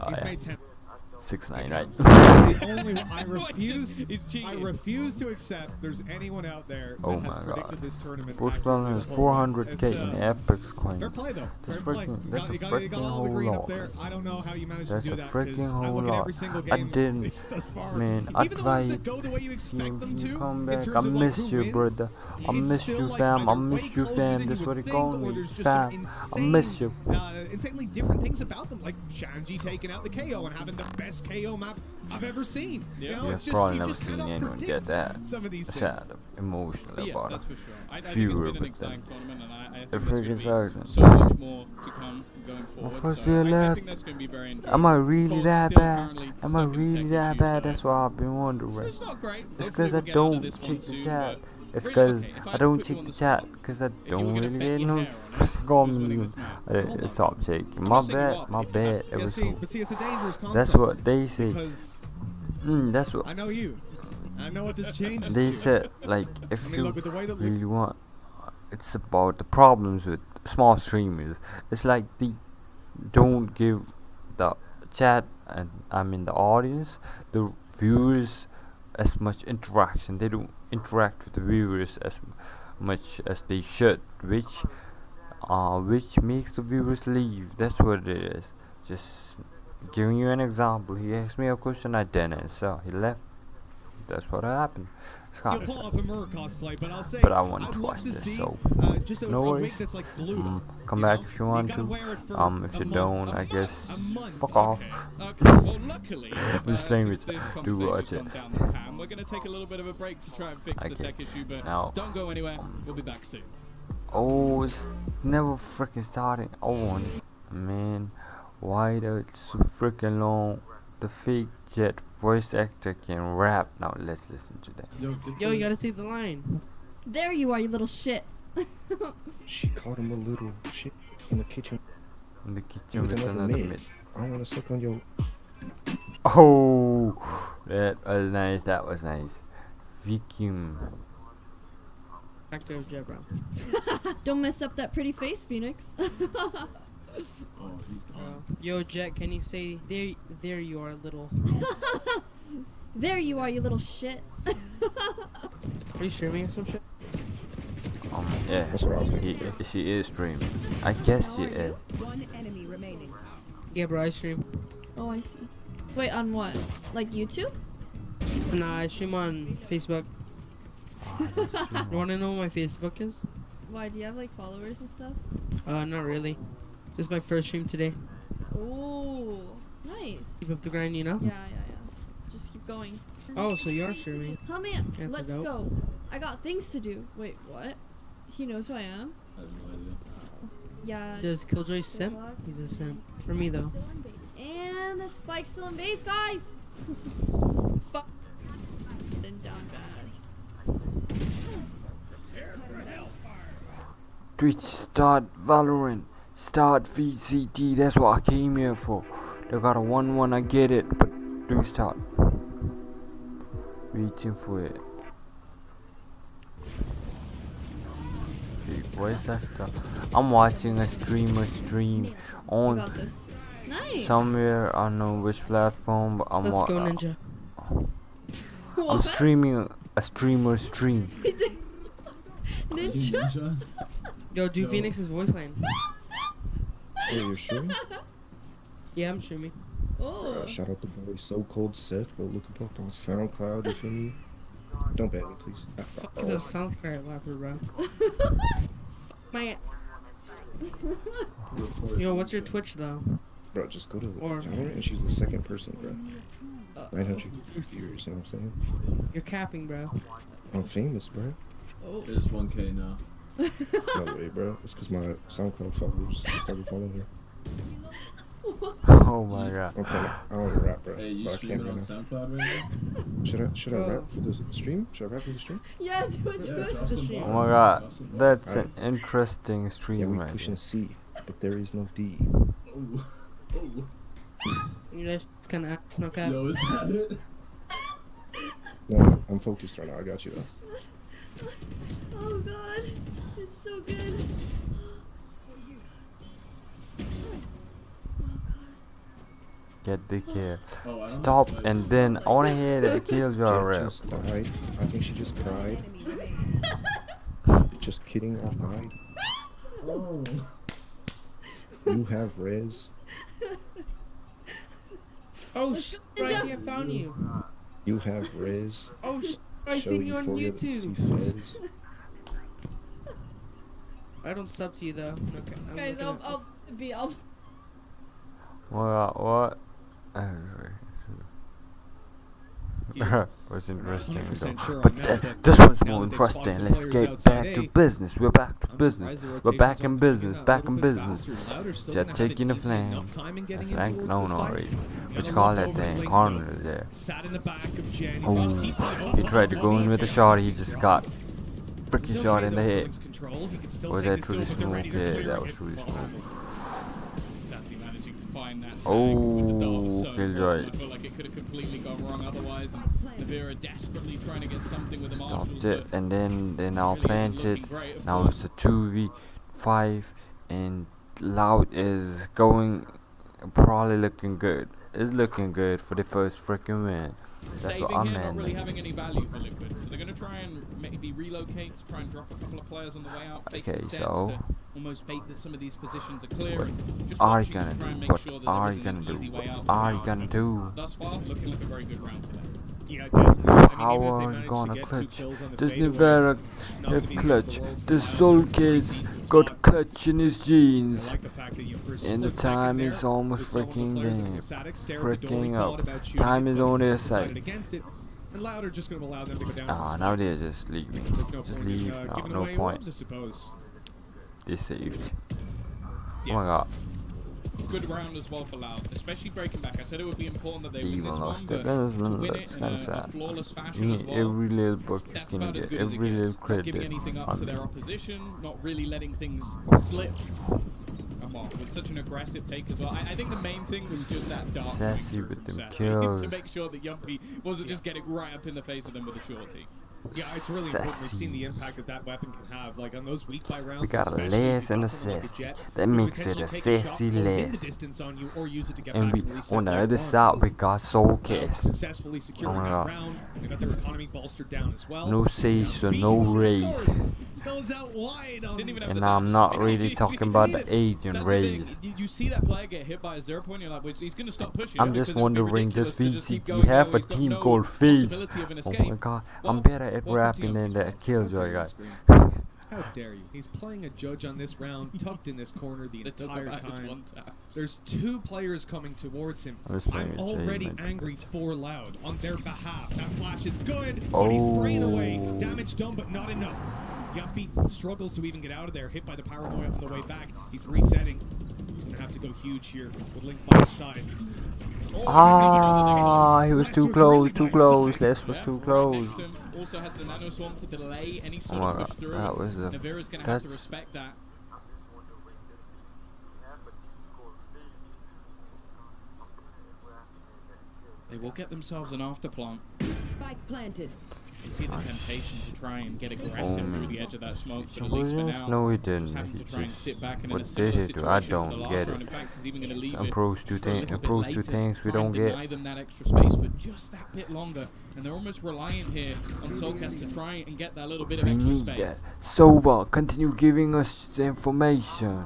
he's yeah. made 10. 6-9, right? That's the only one. I cheating. refuse to accept there's anyone out there Oh that has my predicted god. this tournament. Bush accurately balance the whole way. 400k It's, in epics coins. Fair play though. That's Fair play. freaking, You that's got, a you got freaking all the whole green up lot. there. I don't know how you managed That's to do a that. 'Cause freaking I whole look at lot. every single I game didn't, thus far. man, Even the ones that go the way you expect them to. come in back. terms I of, like, miss who you, wins, brother. I it's miss still, you, like, fam. I either miss way you, closer fam. than That's you what would it think, called or me, there's just fam. some I miss you. insanely different things about them, like Shanji taking out the KO and having the best KO map I've ever seen. Yeah. You know, You've it's just, probably you never just seen cannot anyone get predict that some of these things. sad, emotional Yeah, about that's it. for sure. I think Fewer it's been an with exciting them. tournament, and I think The there's going freaking to sergeant. be so much more to come going forward. first So year I left. think that's going to be very enjoyable. Am I Of really course, that still bad? currently Am I stuck in really tech that issues, bad? That's what I've been wondering. It's not great. It's Hopefully because I we'll get out of don't this one check the soon, chat. but It's really, because okay, if I I had to don't put you check on the the chat spot, because I if you don't were gonna really bet get your no hair on it, gum. who's winning this match? Stop checking. I'm My not saying you bad, are, my if you bad. have to. It Yeah, was see, but see, it's a dangerous concept. that's what they say. Because That's what I know you. I know what this changes they to. said. Like if I mean, you look, with the way that really want, it's about the problems with small streamers. It's like they don't give the chat and I mean the audience, the viewers, as much interaction. They don't interact with the viewers as much as they should, which makes the viewers leave. That's what it is. Just giving you an example. He asked me a question, I didn't, so he left. That's what happened. It's kind You'll of pull sad. off a mirror cosplay, but I'll say But I want I'd to love watch to this, see, so just a no wig worries. that's like glued up. Come you back know? if you want gotta to. wear it for If a you month, don't, a I guess month. fuck off. Okay. Well, luckily, I'm just playing since with this do conversation's watch it. gone down the pan, we're going to take a little bit of a break to try and fix the Okay. tech issue, but Now, don't go anywhere. We'll be back soon. Oh, it's never freaking starting. Oh man, why that's so freaking long? The fake jet voice actor can rap. Now let's listen to that. Yo, you gotta see the line. There you are, you little shit. She called him a little shit in the kitchen. In the kitchen with with another another mid. mid. I don't want to suck on your. Oh, that was nice. That was nice. Vikim. Actor of Jet Brown. Don't mess up that pretty face, Phoenix. Yo, Jet, can you say there you are, little. There you are, you little shit. Are you streaming or some shit? Yeah, That's what I was thinking. she is streaming. I guess she is. One enemy remaining. Yeah, bro, I stream. Oh, I see. Wait, on what? Like YouTube? Nah, I stream on Facebook. You wanna know what my Facebook is? Why, do you have like followers and stuff? Not really. This is my first stream today. Oh, nice. Keep up the grind, you know? Yeah. Just keep going. Oh, so you're streaming. Oh man, That's let's dope. go. I got things to do. Wait, what? He knows who I am? I have no idea. Yeah. Does Killjoy simp? He's a simp. For me, though. And the spike's still in base, guys! Fuck. Then down bad. Twitch, start Valorant, start VCT. That's what I came here for. They got a 1-1, I get it, but do start. Waiting for it. Keep voice actor. I'm watching a streamer stream on Nice. somewhere. I don't know which platform, but Let's go, Ninja. I'm streaming a streamer stream. Ninja. Yo, do Phoenix's voice line. Hey, you're streaming? Yeah, I'm streaming. Oh. Shout out to boy So Cold Seth. Go look him up on SoundCloud. You feel me? Don't ban me, please. Fuck is a SoundCloud rapper, bro? Man. Yo, what's your Twitch though? Bro, just go to the Or- Valorant and she's the second person, bro. 950 viewers, you know what I'm saying? You're capping, bro. I'm famous, bro. Oh. It's 1K now. No way, bro. It's because my SoundCloud followers started following her. Oh my god. Okay, I don't want to rap, bro. Hey, you but I streaming can't on right SoundCloud right now. Should I rap for the stream? Should I rap for the stream? Yeah, do it. drop some Oh my god, that's an interesting Yeah, stream we right pushing there. C, but there is no D. Oh. You guys kind of no cap. Yo, is that it? No, I'm focused right now. I got you though. Oh god, it's so good. Get the kill. Oh, I don't Stop, have and then I wanna hear the kills Jet your rep. just died. I think she just cried. Just kidding, I lied. Oh. You have res. Oh shit! I can't found you. You have res. Oh shit! I Show seen you on euphoria, YouTube. see fez. I don't sub to you though. Okay. I'm Guys, looking I'll be. What? Was interesting though. But this one's more interesting. Let's get back to business. We're back to business. We're back in business. Back in business. Just taking the flank. Flank? No, already. What you call that thing? Corner there. Oh, he tried to go in with a shot. He just got freaking shot in the head. Was that truly smooth? Yeah, that was truly smooth. Oh, Killjoy. I feel like it could have completely gone wrong otherwise. And Navira desperately trying to get something with the marshals. Stopped it, and then they now planted. Now it's a 2v5, and Loud is going, probably looking good. It's looking good for the first freaking win. That's what I'm not really having any value for Liquid, so they're going to try and maybe relocate to try and drop a couple of players on the way out. Okay, so to almost bait that some of these positions are clear. And just are you watching gonna to try and do? make What sure that are there you isn't gonna an do? easy way out. What are you gonna do? Thus far, looking like a very good round for them. Yeah, definitely. How are you gonna clutch? Does Nivera have clutch? The Soul Case got clutch in his jeans. And the time is almost freaking game. Freaking up. Time is on their side. And Louder just going to allow them to go down. Ah, now they just leave me. Just leave. No point. I suppose. They saved. Oh my god. Good round as well for Loud, especially breaking back. I said it would be important that they win Even this one, lost but it. to win That's it in kind of a sad. flawless You fashion as need well. every little book you That's can about as get. good as it Every little gets. Not giving credit. anything up to their opposition, not really letting things slip. Come on, with such an aggressive take as well. I think the main thing was just that dark. Sassy with them Sassy. kills. To make sure that Yumpy wasn't just getting right up in the face of them with a shorty. Yeah, it's really important. We've seen the impact that that weapon can have. Like on those weak by rounds. We got a Laz and a sassy. That makes it a sassy Laz. And we, on the other side, we got Soul Cast. Oh my god. No sage, so no raise. And I'm not really talking about the Asian raise. You see that player get hit by a 0 point, you're like, he's going to stop pushing. I'm just wondering, does VCT have a team called FaZe? Oh my god, I'm better at rapping than that Killjoy guy. How dare you? He's playing a judge on this round, tucked in this corner the entire time. There's two players coming towards him. I'm already angry for Loud on their behalf. That flash is good, but he's spraying away. Damage done, but not enough. Yuppie struggles to even get out of there, hit by the paranoia on the way back. He's resetting. He's going to have to go huge here with Link by his side. Ah, he was too close, too close. Les was too close. Also has the nano swarm to delay any Oh sort my of push god, through. that was a. Navira's going to have to respect that. They will get themselves an after plant. Spike planted. can see the temptation to try and get aggressive through the edge of that smoke, but at least for now, no, he didn't. just having to try and sit back and in a What similar did he do? I situation to the don't last get round. it. In fact, he's even going to leave Some it pros do for a little bit later, things we try and don't get. deny them that extra space for just that bit longer, and they're almost reliant here on Soulcast to try and get that little bit of We extra need space. that. Sova, continue giving us the information.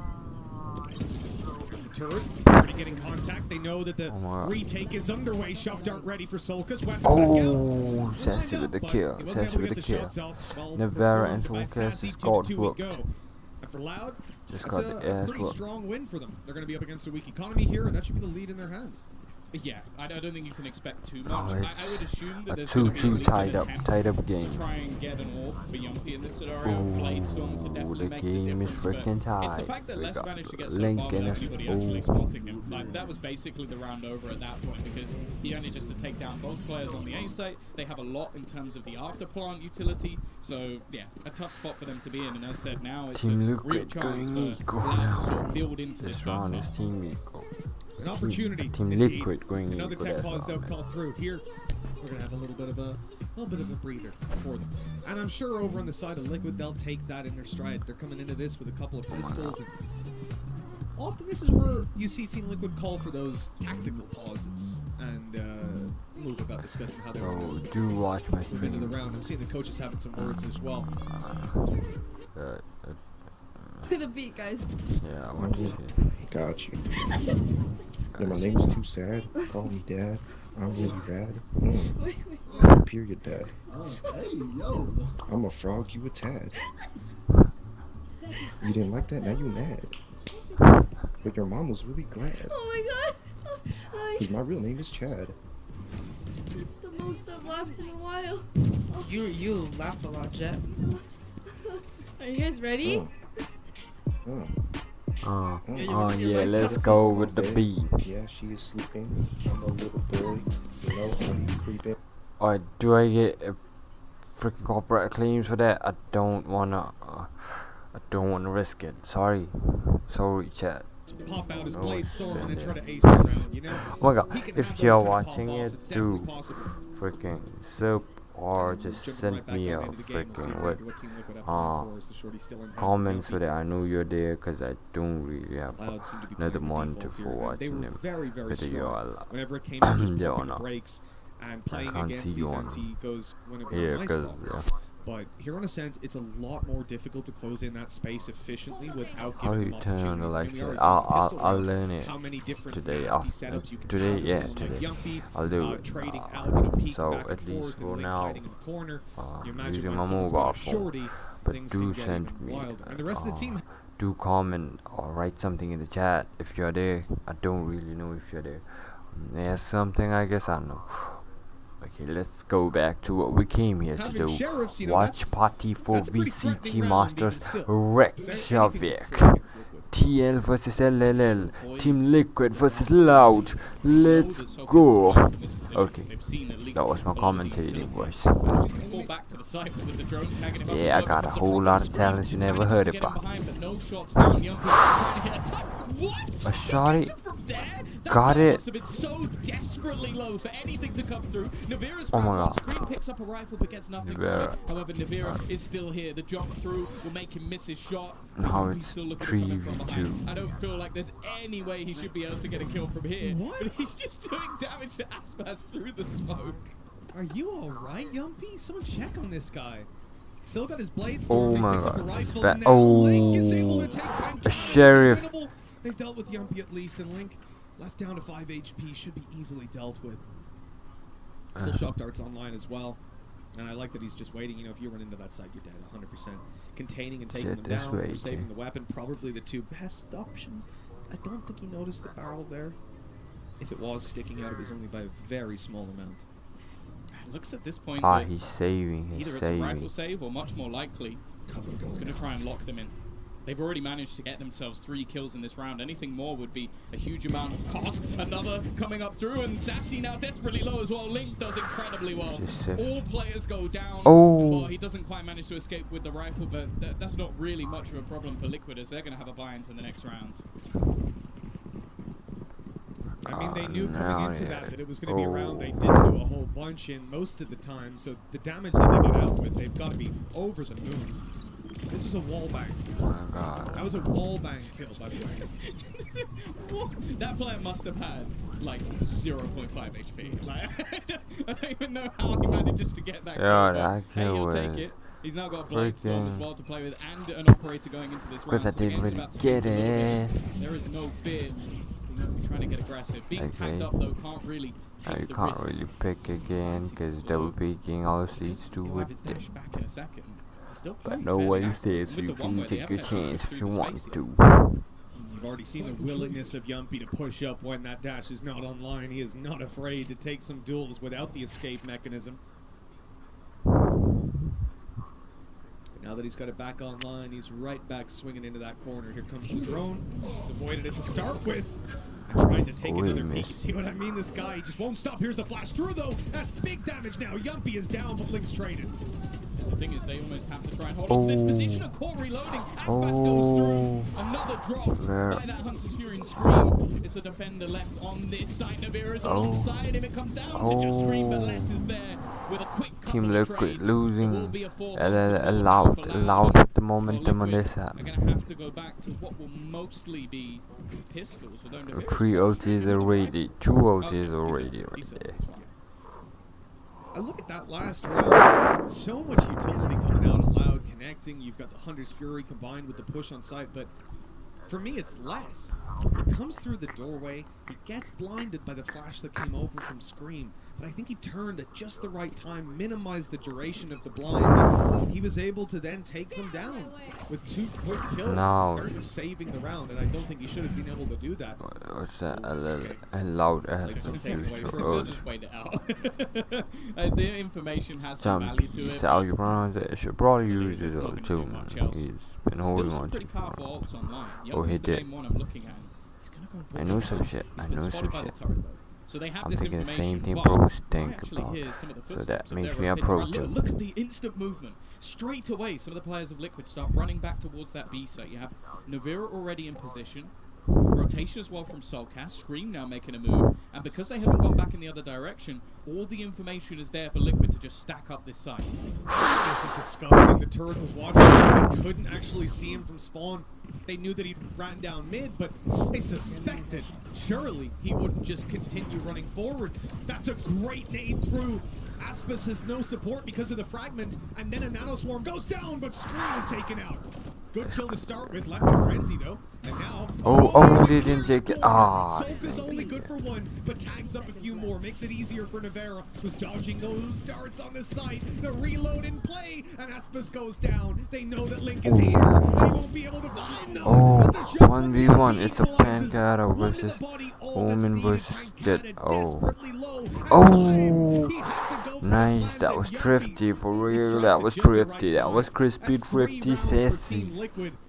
Turret already getting contact. They know that the retake is underway. Shock dart ready for Solkas. Oh, Sassy with the kill. Sassy with the kill. Nevera and Soulcast is got booked. And for Loud, Just that's got a the ass pretty whooped. strong win for them. They're going to be up against a weak economy here, and that should be the lead in their hands. Yeah, I don't think you can expect too much. Oh, I would it's assume that a there's going to be at least tied an up attempt game. to try and get an orb for Yumpy in this scenario. Bladestorm could definitely The make game a is difference, freaking but it's the tight. fact that We Les got managed to get so Link far in without us. anybody actually spotting him. Like, that was basically the round over at that point, because he only just to take down both players on the A site. They have a lot in terms of the after plant utility, so yeah, a tough spot for them to be in. And as said, now it's Team a real Liquid chance going for eco Laz to sort of build into this this round first is Team Eco. An opportunity. Team indeed. Liquid going Another eco. tech That's pause what I they'll call through here. We're gonna have a little bit of a breather for them, and I'm sure over on the side of Liquid they'll take that in their stride. They're coming into this with a couple of pistols, and often this is where you see Team Liquid call for those tactical pauses and move about discussing how they're going to do watch my move into the stream. round. I'm seeing the coaches having some words as well. Look at the beat, guys. Yeah, I want to Got you. Yeah, my name is too sad. Call me dad. I'm really rad. Period, dad. Hey, yo. I'm a frog, you a tad. You didn't like that, now you mad. But your mom was really glad. Oh my god. Because my real name is Chad. It's the most I've laughed in a while. You laugh a lot, Jet. Are you guys ready? Yeah, let's go with the beat. Yeah, she is sleeping. I'm a little boy. You know, I'm creeping. Alright, do I get a freaking corporate claims for that? I don't wanna risk it. Sorry, chat. Pop out his blade storm and try to ace the round, you know? Oh my god, He can if have you're those kind of watching pop-offs, it, it's do definitely possible. freaking sub or just Jumping send right back me out a into the game, we'll see freaking exactly what Team Liquid have planned for as the shorty's still in hand. comments so that I know you're there, because I don't really have Loud seemed to be another playing monitor default for here, and watching they were them. very, very Whether you're strong. Whenever it came to just there or poking the not. brakes and playing can't against see you these on NT goes when it was here, on ice 'cause, bombs. But here on Ascent, it's a lot more difficult to close in that space efficiently without How do giving you them turn on the opportunities. I light mean, we switch? already saw the pistol I'll round, learn it how many different today. nasty setups you can Today, have yeah, with someone like today. Yumpy, I'll do it. trading out, you know, peeking So back at and least forth, for and Link now, hiding in the corner. You imagine using when my someone's mobile got a phone. shorty, But things do can get send even me, wild. And the rest of the team, do comment or write something in the chat if you're there. I don't really know if you're there. There's something I guess I know. Okay, let's go back to what we came here to Having do. sheriffs, you know, Watch party for that's a pretty VCT threatening round Masters even still. Reykjavik. TL versus LLL. Team Liquid versus Loud. Let's go. Okay, that was my commentating voice. Yeah, I got a whole lot of talents you never heard about. A shotty. Got it. Oh my god. Nevera. However, Nevera is still here. The jump through will make him miss his shot. Now it's 3v2. I don't feel like there's any way he should be able to get a kill from here. But he's just doing damage to Aspas through the smoke. are you alright, Yumpy? Someone check on this guy. Still got his blade Oh storm. my He's picked up a god. rifle. That, Now Link is able to take a This is sheriff. winnable. They've dealt with Yumpy at least, and Link, left down to 5 HP, should be easily dealt with. Still shock darts online as well. And I like that he's just waiting. You know, if you run into that side, you're dead 100%. Containing and taking Shit, them this down, way, or saving okay. the weapon, probably the two best options. I don't think he noticed the barrel there. If it was sticking out, it was only by a very small amount. Looks at this point. Ah, he's saving. He's Either it's a rifle saving. save, or much more likely, he's going to try and lock them in. They've already managed to get themselves 3 kills in this round. Anything more would be a huge amount of cost. Another coming up through, and Sassy now desperately low as well. Link does incredibly well. All players go down. Oh. Well, he doesn't quite manage to escape with the rifle, but that's not really much of a problem for Liquid, as they're going to have a buy into the next round. I mean, they knew coming into that it was going to be around. They didn't do a whole bunch in most of the time, so the damage that they get out with, they've got to be over the moon. This was a wall bang. Oh my god. That was a wall bang kill, by the way. That player must have had like 0.5 HP. Like, I don't even know how he manages to get that. Yeah, that kill he'll was take it. He's now got a blade storm as well to play with, and an operator going into this round. Because I didn't really get it. There is no fear. He's trying to get aggressive. Being tagged up though can't really. You can't really pick again because double peeking always leads to a dash back in a second. But no way stays, so you can take your chance if you want to. You've already seen the willingness of youngmin to push up when that dash is not online. He is not afraid to take some duels without the escape mechanism. But now that he's got it back online, he's right back swinging into that corner. Here comes the drone. He's avoided it to start with. And tried to take another peek. You see what I mean? This guy, he just won't stop. Here's the flash through, though. That's big damage now. youngmin is down, but Link's traded. The thing is, they almost have to try and hold on to this position. A core reloading. Aspas goes through. Another drop by that Hunter's Fury and Scream. Is the defender left on this side? Navira's alongside him. It comes down to just Scream, but Laz is there with a quick Team Liquid losing. Allowed with the momentum on this side. They're going to have to go back to what will mostly be pistols. 3 OTs already. 2 OTs already right there. I look at that last round, so much utility coming out, Loud connecting. You've got the Hunter's Fury combined with the push on site, but for me it's Laz. He comes through the doorway, he gets blinded by the flash that came over from Scream, but I think he turned at just the right time, minimized the duration of the blind, and he was able to then take them down with 2 quick kills. No. Saving the round, and I don't think he should have been able to do that. What's that? Allowed as just wait it out. The information has some value to it. How you pronounce it? Should probably use it all too, man. He's been holding on to it for a while. Oh, he did. I know some shit. I know some shit. So they have I'm this thinking the same information, thing but pros we're think actually about. here some of the So that footsteps makes of me their a pro rotation. too. Look at the instant movement. Straight away, some of the players of Liquid start running back towards that B site. You have Navira already in position. Rotation as well from Soulcast. Scream now making a move. And because they haven't gone back in the other direction, all the information is there for Liquid to just stack up this site. This is disgusting. The turret was watching. They couldn't actually see him from spawn. They knew that he'd ran down mid, but they suspected surely he wouldn't just continue running forward. That's a great nade through. Aspas has no support because of the fragment, and then a nanoswarm goes down, but Scream is taken out. Good kill to start with, left with Frenzy though, and now... Oh, they didn't take it. Ah. Solka's only good for 1, but tags up a few more, makes it easier for Navira, who's dodging those darts on the site. The reload in play, and Aspas goes down. They know that Link is here, and he won't be able to find them. Oh, 1v1. It's a Pancada versus Omen versus Jet. Oh. Oh. Nice. That was thrifty for real. That was thrifty. That was crispy, thrifty, sassy.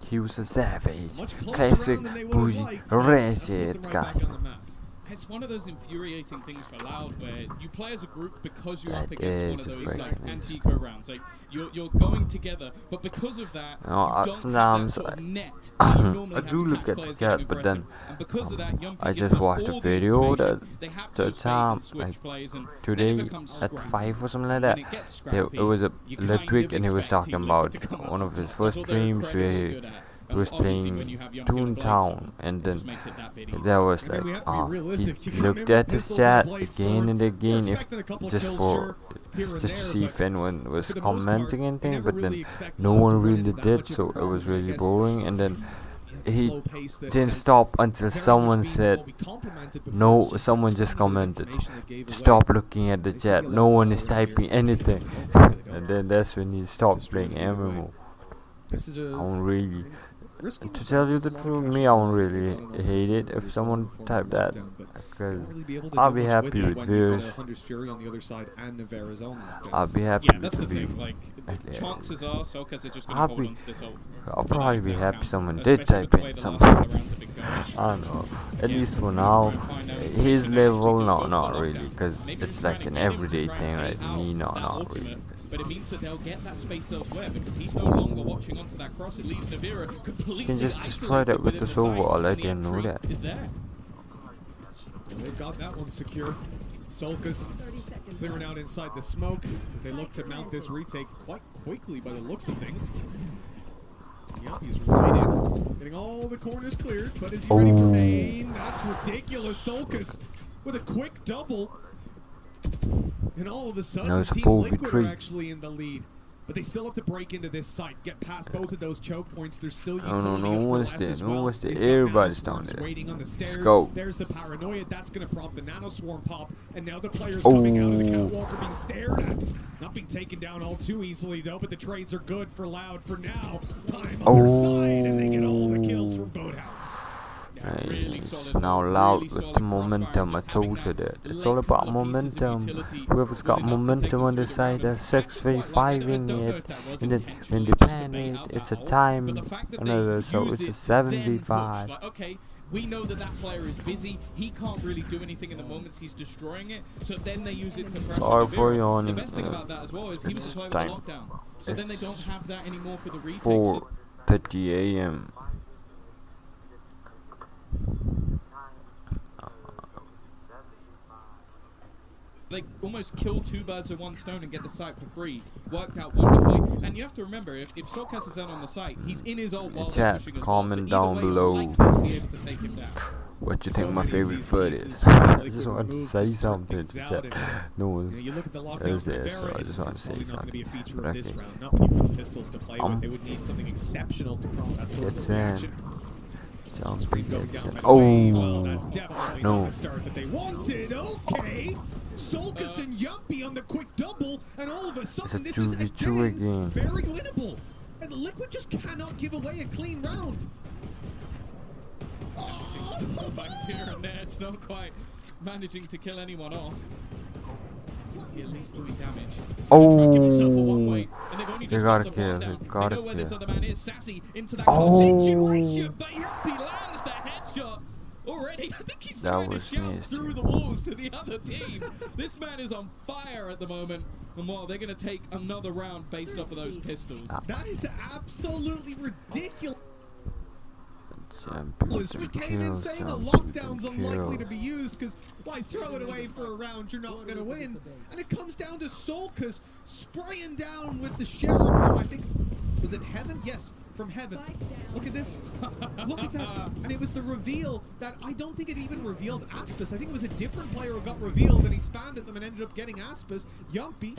He was a savage. Classic bougie ratchet guy. It's one of those infuriating things for Loud where you play as a group because you're up against one of those like anti-eco rounds. Like you're going together, but because of that, you don't sometimes have that sort of net I do look at the chat, but then I just watched a video that the time like today at 5 or something like that. It was a Ludwig, and he was talking about one of his first streams where he was playing Toontown, and then there was like he looked at his chat again and again just to see if anyone was commenting anything, but then no one really did, so it was really boring. And then he didn't stop until someone said no. Someone just commented, stop looking at the chat, no one is typing anything. And then that's when he stopped playing MMO. I don't really, to tell you the truth, I don't really hate it if someone typed that, because I'll be happy with views. I'll be happy with the view. Chances are Soulcast are just going to hold on to this ult. I'll probably be happy someone did type in something. I don't know, at least for now. His level, no, not really, because it's like an everyday thing, right? Me, no, not really. But it means that they'll get that space elsewhere because he's no longer watching onto that cross. It leaves Navira completely. You can just destroy that with the silver. I didn't know that. They've got that one secure. Solkas clearing out inside the smoke as they look to mount this retake quite quickly by the looks of things. Yep, he's right in. Getting all the corners cleared, but is he ready for main? That's ridiculous. Solkas with a quick double. And all of a sudden, Team Liquid are actually in the lead. But they still have to break into this site, get past both of those choke points. There's still utility no one's there. No one's there. Everybody's down there. Let's go. There's the paranoia. That's going to prompt the nano swarm pop. And now the players coming out of the catwalk are being stared at. Not being taken down all too easily, though. But the trades are good for Loud for now. Time on their side, and they get all the kills from Boathouse. It's now Loud with the momentum. I told you that. It's all about momentum. Whoever's got momentum on the side, they're 6v5ing it. And then when they panic, it's a time. Another, so it's a 7v5. Okay, we know that that player is busy. He can't really do anything in the moments he's destroying it. So then they use it to pressure. Sorry for yawning. The best thing about that as well is he was playing with lockdown. So then they don't have that anymore for the retake. 4:30 a.m. They almost killed 2 birds with 1 stone and get the site for free. Worked out wonderfully. And you have to remember, if Solkas is then on the site, he's in his old world. Chat, comment down below what you think my favorite foot is. I just want to say something to chat. No one's there, so I just want to say something. But okay. Gets in. Oh no! Okay, Solkas and Yuppie on the quick double, and all of a sudden this is again. Very winnable, and the Liquid just cannot give away a clean round. Here and there, it's not quite managing to kill anyone off. At least 3 damage. Oh, they gotta kill. They gotta kill. Already, I think he's trying to shout through the walls to the other team. This man is on fire at the moment. And well, they're going to take another round based off of those pistols. That is absolutely ridiculous. We came in saying a lockdown's unlikely to be used because why throw it away for a round you're not going to win? And it comes down to Solkas spraying down with the sheriff from, I think, was it Heaven? Yes, from Heaven. Look at this. Look at that. And it was the reveal that I don't think it even revealed Aspis. I think it was a different player who got revealed and he spammed at them and ended up getting Aspis. Yumpy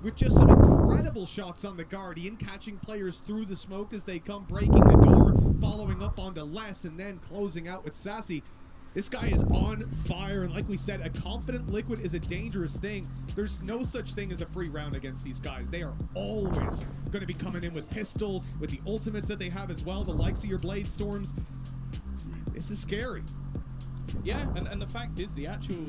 with just some incredible shots on the Guardian, catching players through the smoke as they come, breaking the door, following up onto Les, and then closing out with Sassy. This guy is on fire, and like we said, a confident Liquid is a dangerous thing. There's no such thing as a free round against these guys. They are always going to be coming in with pistols, with the ultimates that they have as well, the likes of your Blade Storms. This is scary. Yeah, and the fact is, the actual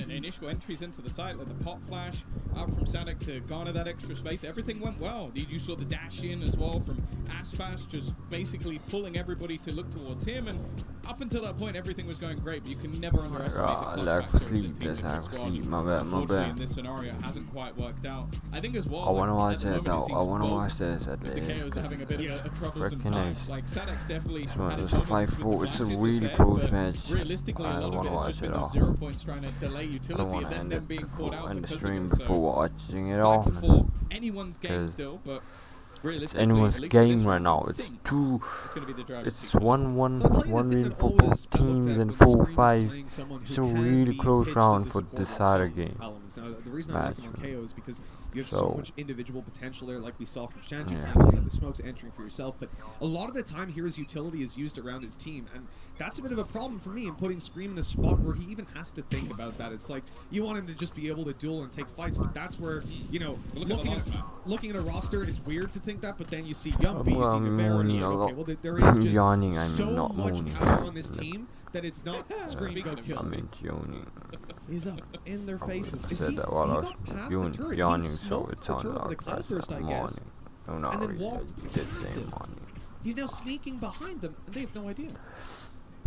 initial entries into the site, like the pop flash out from Sadek to garner that extra space, everything went well. You saw the dash in as well from Aspas, just basically pulling everybody to look towards him, and up until that point, everything was going great, but you can never underestimate the lack of sleep. My bad. In this scenario, it hasn't quite worked out. I think as well. I want to watch that though. I want to watch this at least. Freaking nice. Like Sadek's definitely. This one is a 5-4. It's a really close match. I don't want to watch it all. I don't want to end it in the stream before watching it all. Anyone's game still, but it's anyone's game right now. It's 1-1 win for both teams and 4-5. It's a really close round for this side game. The reason I like him on KO is because you have so much individual potential there, like we saw from Shanji. He said the smoke's entering for yourself, but a lot of the time Hero's utility is used around his team, and that's a bit of a problem for me in putting Scream in a spot where he even has to think about that. It's like, you want him to just be able to duel and take fights, but that's where, you know, looking at a roster, it's weird to think that, but then you see Yumpy, you see Nevera, and it's like, okay, well, there is just so much power on this team that it's not Scream, go kill. I'm yawning. He's up in their faces. I said that while I was yawning, so it sounded like I said morning. No, not really. I did say morning. He's now sneaking behind them, and they have no idea.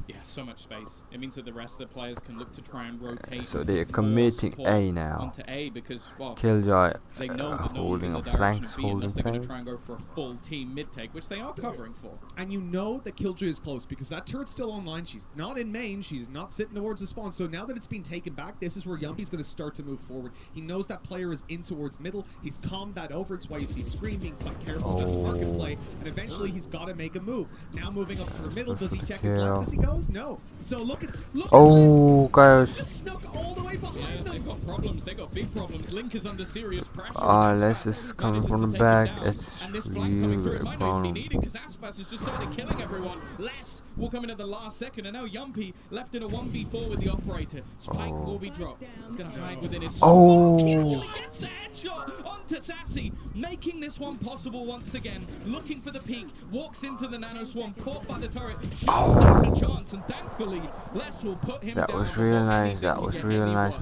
Yeah, so much space. It means that the rest of the players can look to try and rotate. So they're committing A now. Onto A because, well, Killjoy they know that no one's holding in a the flanks, direction B unless they're going to flank. try and go for a full team mid take, which they are covering for. And you know that Killjoy is close because that turret's still online. She's not in main. She's not sitting towards the spawn. So now that it's been taken back, this is where yummby's going to start to move forward. He knows that player is in towards middle. He's calmed that over. It's why you see Scream being quite careful about the market play. And eventually he's got to make a move. Now moving up to the middle. Does he check his left as he goes? No. So look at Oh, guys. just snuck all the way behind them. They've got problems. They've got big problems. Link is under serious pressure. Les is coming from the back. It's really a problem. Because Aspas has just started killing everyone. Les will come in at the last second, and now yummby left in a 1v4 with the operator. Spike will be dropped. He's going to hide within his Killjoy gets a headshot onto Sassy, making this one possible once again. Looking for the peak, walks into the nano swarm, caught by the turret, shoots down the chance, and thankfully Les will put him down. That was real nice. That was real nice.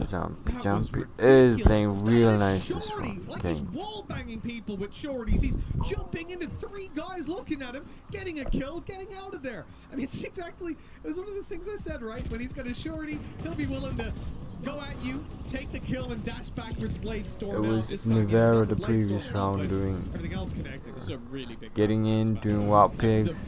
Jumpy is playing real nice this game. He's wall banging people with shorties. He's jumping into 3 guys looking at him, getting a kill, getting out of there. I mean, it's exactly, it was one of the things I said, right? When he's got a shorty, he'll be willing to go at you, take the kill, and dash backwards blade storm. It was Nivera the previous round doing, getting in, doing wild pigs,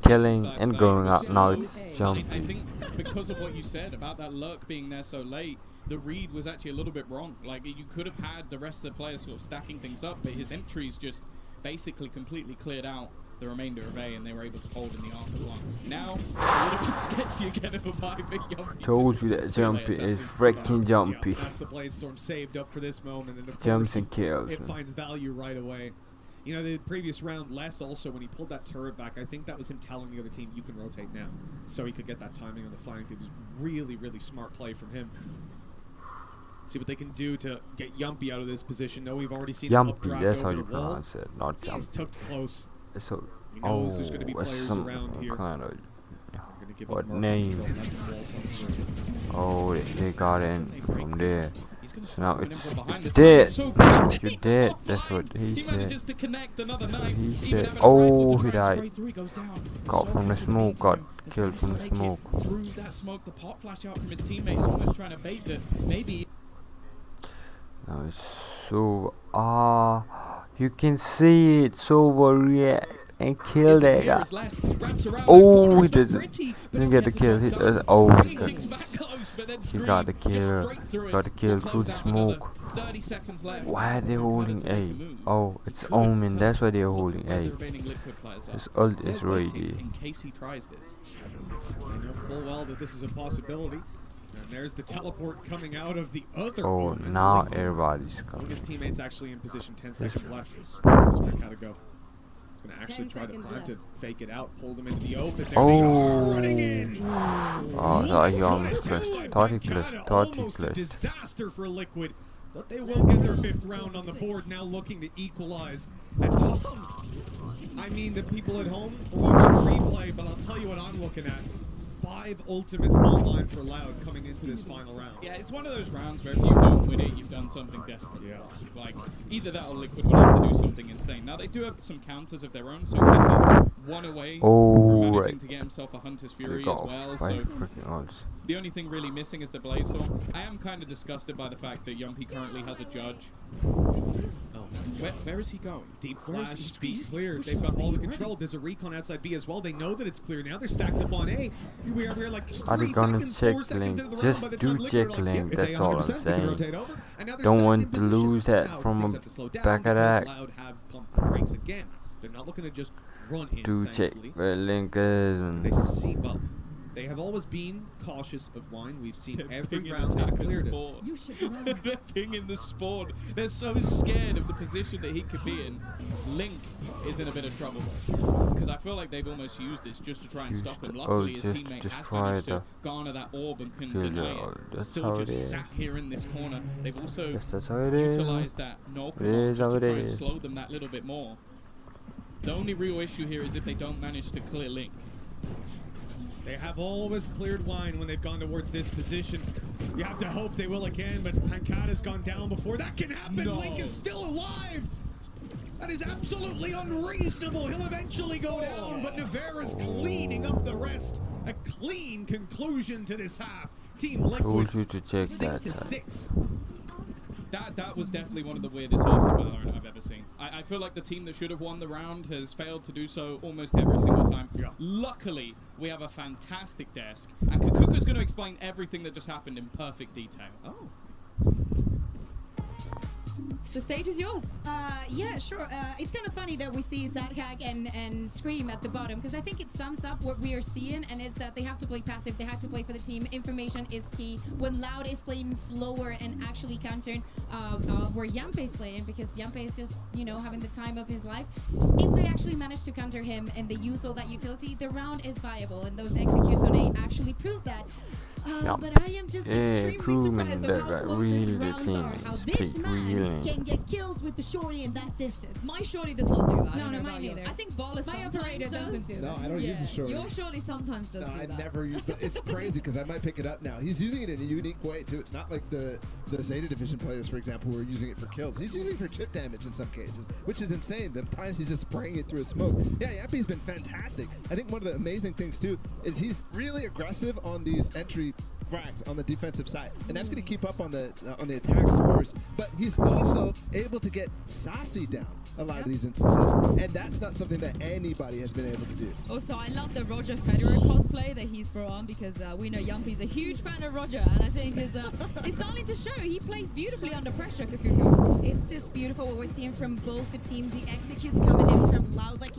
killing, and going out. Now it's I jumping. think because of what you said about that lurk being there so late, the read was actually a little bit wrong. Like, you could have had the rest of the players sort of stacking things up, but his entries just basically completely cleared out the remainder of A, and they were able to hold in the after one. Now, a little bit sketchy again of a yummby. Told you that Jumpy is freaking jumpy. That's the blade storm saved up for this moment, and of Jumps course, and kills. it finds value right away. You know, the previous round, Les also, when he pulled that turret back, I think that was him telling the other team, you can rotate now. So he could get that timing on the flank. It was really, really smart play from him. See what they can do to get yummby out of this position. No, we've already seen him Yumpy, that's how you pronounce it, not He's Jumpy. tucked close. So, He knows there's going to be players some around here. kind of, Give what him name? Wall Oh, they got in from there. So now it's dead. You're dead. That's what he said. That's what he said. Oh, he died. Got from the smoke. Got killed from the smoke. Through that smoke, the pop flash out from his teammates, almost trying to bait that maybe. Now it's so you can see it. So overreact and kill that guy. Oh, he doesn't get the kill. He does. Oh, he got the kill. Got the kill through the smoke. Why are they holding A? Oh, it's Omen. That's why they're holding A. His ult is ready. In case he tries this. I know full well that this is a possibility. And there's the teleport coming out of the other. Oh, now everybody's coming. His teammate's actually in position. 10 seconds left. Where's my gotta go? He's gonna actually try to plan to fake it out, pull them into the open. There oh, running in. Oh, he almost glitched. Thought he glitched. Thought he Almost a glitched. disaster for Liquid. But they will get their 5th round on the board, now looking to equalize. And Tom, I mean, the people at home are watching the replay, but I'll tell you what I'm looking at. 5 ultimates online for Loud coming into this final round. Yeah, it's one of those rounds where if you don't win it, you've done something desperate. Yeah. Like, either that or Liquid will have to do something insane. Now, they do have some counters of their own, so this is one away from managing to get himself a Hunter's Fury as well. So the only thing really missing is the Blade Storm. I am kind of disgusted by the fact that yummby currently has a judge. Where is he going? Deep flash, B clear. They've got all the control. There's a recon outside B as well. They know that it's clear. Now they're stacked up on A. We are here like 3 seconds, 4 seconds into the round. Just do check link. That's all I'm saying. Don't want to lose that from a back attack. They're not looking to just run in. Do check where link is. They see well. They have always been cautious of wine. We've seen every round they've cleared it. You should run. They're pinging the spawn. They're so scared of the position that he could be in. Link is in a bit of trouble because I feel like they've almost used this just to try and stop him. Luckily, his teammate has managed to garner that orb and can deny it. Still just sat here in this corner. They've also utilized that null command just to try and slow them that little bit more. The only real issue here is if they don't manage to clear Link. They have always cleared wine when they've gone towards this position. You have to hope they will again, but Pankata's gone down before that can happen. No. Link is still alive. That is absolutely unreasonable. He'll eventually go down, but Nevera's cleaning up the rest. A clean conclusion to this half. Team Liquid, told you to check 6-6. That was definitely one of the weirdest halves of Valorant I've ever seen. I feel like the team that should have won the round has failed to do so almost every single time. Yeah. Luckily, we have a fantastic desk, and Kakuka's going to explain everything that just happened in perfect detail. Oh. The stage is yours. Yeah, sure. It's kind of funny that we see Zadhack and Scream at the bottom, because I think it sums up what we are seeing, and is that they have to play passive, they have to play for the team. Information is key. When Loud is playing slower and actually countering where Yampe is playing, because Yampe is just, you know, having the time of his life. If they actually manage to counter him and they use all that utility, the round is viable, and those executes on A actually prove that. But I am just extremely surprised at how close these rounds are. How this man can get kills with the shorty in that distance. My shorty does not do that. No, mine neither. I think Bala sometimes operator doesn't do that. No, I don't use a shorty. Your shorty sometimes does do that. I never use, but it's crazy because I might pick it up now. He's using it in a unique way too. It's not like the ZETA division players, for example, who are using it for kills. He's using it for chip damage in some cases, which is insane. The times he's just spraying it through a smoke. Yeah, Yampe's been fantastic. I think one of the amazing things too is he's really aggressive on these entry frags on the defensive side, and that's going to keep up on the attack, of course. But he's also able to get Sassy down a lot of these instances, and that's not something that anybody has been able to do. Also, I love the Roger Federer cosplay that he's brought on, because we know Yampi's a huge fan of Roger, and I think it's starting to show. He plays beautifully under pressure, Kakuka. It's just beautiful what we're seeing from both the teams. The executes coming in from Loud, like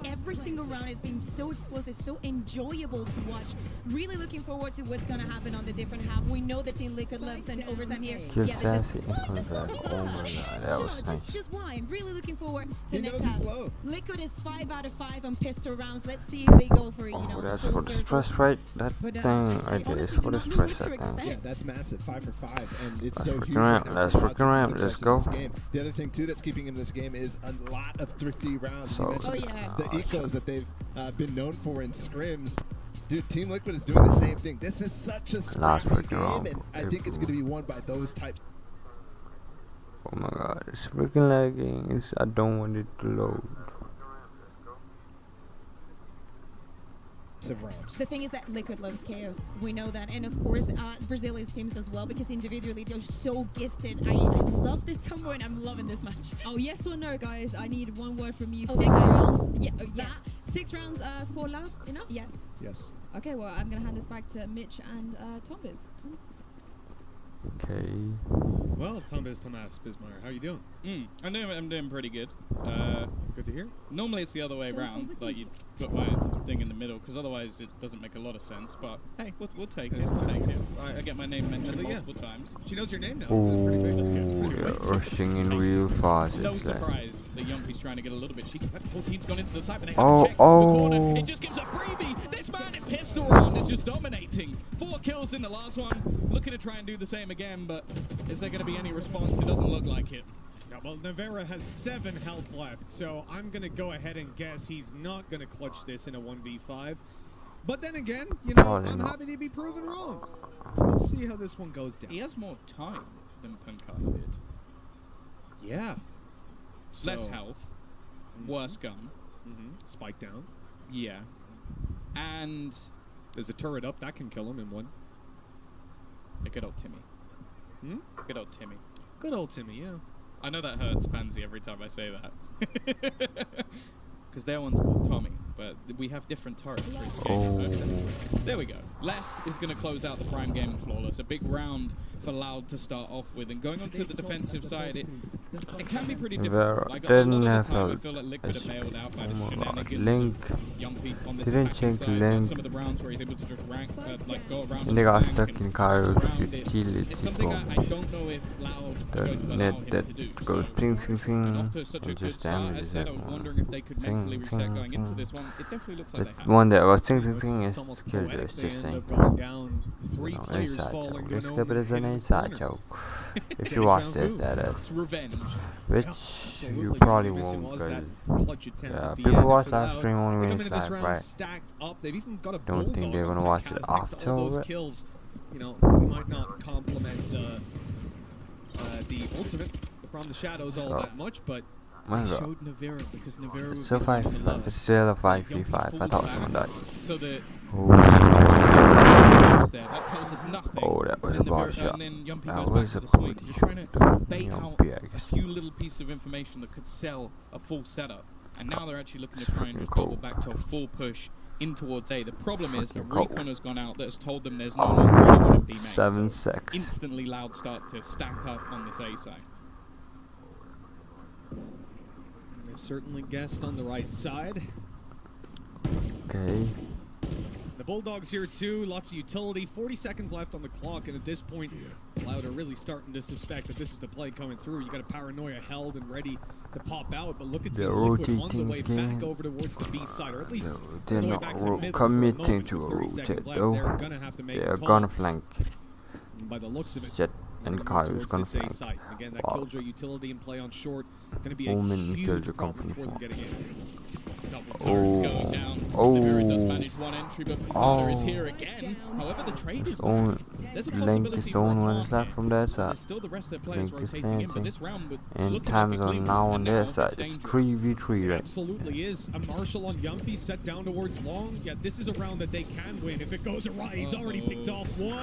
every single round has been so explosive, so enjoyable to watch. Really looking forward to what's going to happen on the different half. We know the Team Liquid loves an overtime here. Kill Yeah, Sassy. Oh my god, that was nice. Just why. I'm really looking forward to He next knows half. he's low. Liquid is 5 out of 5 on pistol rounds. Let's see if they go for, you know, Oh, that's full for the circle. stress rate. That But, thing I right there is honestly for do the not know stress, what I to think. expect. Yeah, that's massive. 5 for 5, and it's Let's so freaking huge. ramp, right now let's for freaking Loud ramp, to let's success in go. this game. The other thing too that's keeping him in this game is a lot of thrifty rounds. So- You mentioned Oh, yeah. the ecos that they've been known for in scrims. Dude, Team Liquid is doing the same thing. This is such a Last scrappy freaking game, round and for I think it's going to be everyone. won by those types. Oh my god, it's freaking lagging. I don't want it to load. Of rounds. The thing is that Liquid loves chaos. We know that. And of course, Brazilia's teams as well, because individually they're so gifted. I love this combo and I'm loving this match. Oh, yes or no, guys? I need one word from you. Oh, 6 okay. rounds. Yeah, Yes. 6 rounds for Loud. Enough? Yes. Yes. Okay, well, I'm going to hand this back to Mitch and Thomas. Okay. Well, Thomas Bismarck, how you doing? I'm doing pretty good. Good to hear. Normally it's the other way around, like you put my thing in the middle, because otherwise it doesn't make a lot of sense. But hey, we'll take it. We'll take it. I get my name mentioned multiple times. She knows your name now. Oh, pretty big. That's good. yeah, rushing in real fast. No It's like, surprise that Yumpy's trying to get a little bit cheeky. But the whole team's gone into the side, but they Oh, haven't checked the corner. oh. It just gives a freebie. This man in pistol round is just dominating. 4 kills in the last one. Looking to try and do the same again, but is there going to be any response? It doesn't look like it. Yeah, well, Nevera has 7 health left, so I'm going to go ahead and guess he's not going to clutch this in a 1v5. But then again, you know, Probably I'm not. happy to be proven wrong. Let's see how this one goes down. He has more time than Pankana did. Yeah. Less So- health. Worse gun. Spike down. Yeah. And There's a turret up. That can kill him in one. a good old Timmy. Hmm? Good old Timmy. Good old Timmy, yeah. I know that hurts Pansy every time I say that. Because their one's called Tommy, but we have different turrets for each game. Okay. There we go. Les is going to close out the prime game flawless. A big round for Loud to start off with. And going onto the defensive side, it can be pretty difficult. Like, a lot of the time, I feel like Liquid are bailed out by the shenanigans Link. of Yumpy on this Didn't attacking check side. Link. Some of the rounds where he's able to just rank, like go around And they got the stuck flank in and Cairo around it. utility It's something I bomb. don't know if Loud The are going to allow net him to that do. goes ping, sing, And sing, off to such a and good just start, as damages said, I was everyone. wondering if they could mentally reset Ting, going into ting. this one. It definitely looks like That's they the have. one that was ting, ting, ting is almost killed poetic. us, They just end saying. up going down, 3 No, players inside falling joke. to Let's no skip it as an hidden inside corner. joke. If Finish you watch round this, two. that is. It's revenge. Which Absolutely. you The probably only missing won't, was because that clutch attempt yeah, at the people end watch for live Loud. stream only They when come it's into this live, round right? stacked up. They've even got a Don't think bulldog they're on gonna the watch back it half next to after all those it. kills. You know, we might not compliment the ultimate from the shadows all So- that much, but My They god. showed Navera because Navera It's would a be on the 5v5. low. It's still a Yumpie 5v5. I thought pulls someone back died. So that Oh. there. That tells us nothing. Oh, that was a And body Navera- shot. and then Yumpie That goes was back a to the swing. body You're shot. trying to bait out Yumpie, I a guess. few little pieces of information that could sell a full setup. And now they're actually looking It's to try and freaking just double cold. back to a full push in towards A. The problem is that Freaking cold. Recon has gone out that has told them there's no more ground in B main. 7 So secs. instantly Loud start to stack up on this A side. They've certainly guessed on the right side. Okay. The Bulldogs here too, lots of utility, 40 seconds left on the clock, and at this point, Loud are really starting to suspect that this is the play coming through. You got a Paranoia held and ready to pop out, but look at They're Team Liquid on the rotating way again. back over towards the B side, or at least They're going not back to the middle for a committing moment. to a With 30 rotate seconds left, though. they're gonna have to make They're a call. gonna flank. By the looks of it, Jet and Kai's towards gonna this A flank. site. Again, that Wow. Killjoy utility in play on short, going to be a Omen and huge Killjoy problem come for from them getting in. Turrets going down. Navera does manage one entry, but Pokimane is here again. However, the trade is Own back. There's a Link possibility is the for a only one calm that's left here. from that side. There's still the rest of their players Link is rotating in, but planting. this round it's And looking time like a zone clean now one, on and their it's side. It's dangerous. 3v3 right? Absolutely is. A Marshall on Yumpie set down towards long. Yeah, this is a round that they can win. If it goes awry, he's already picked off one.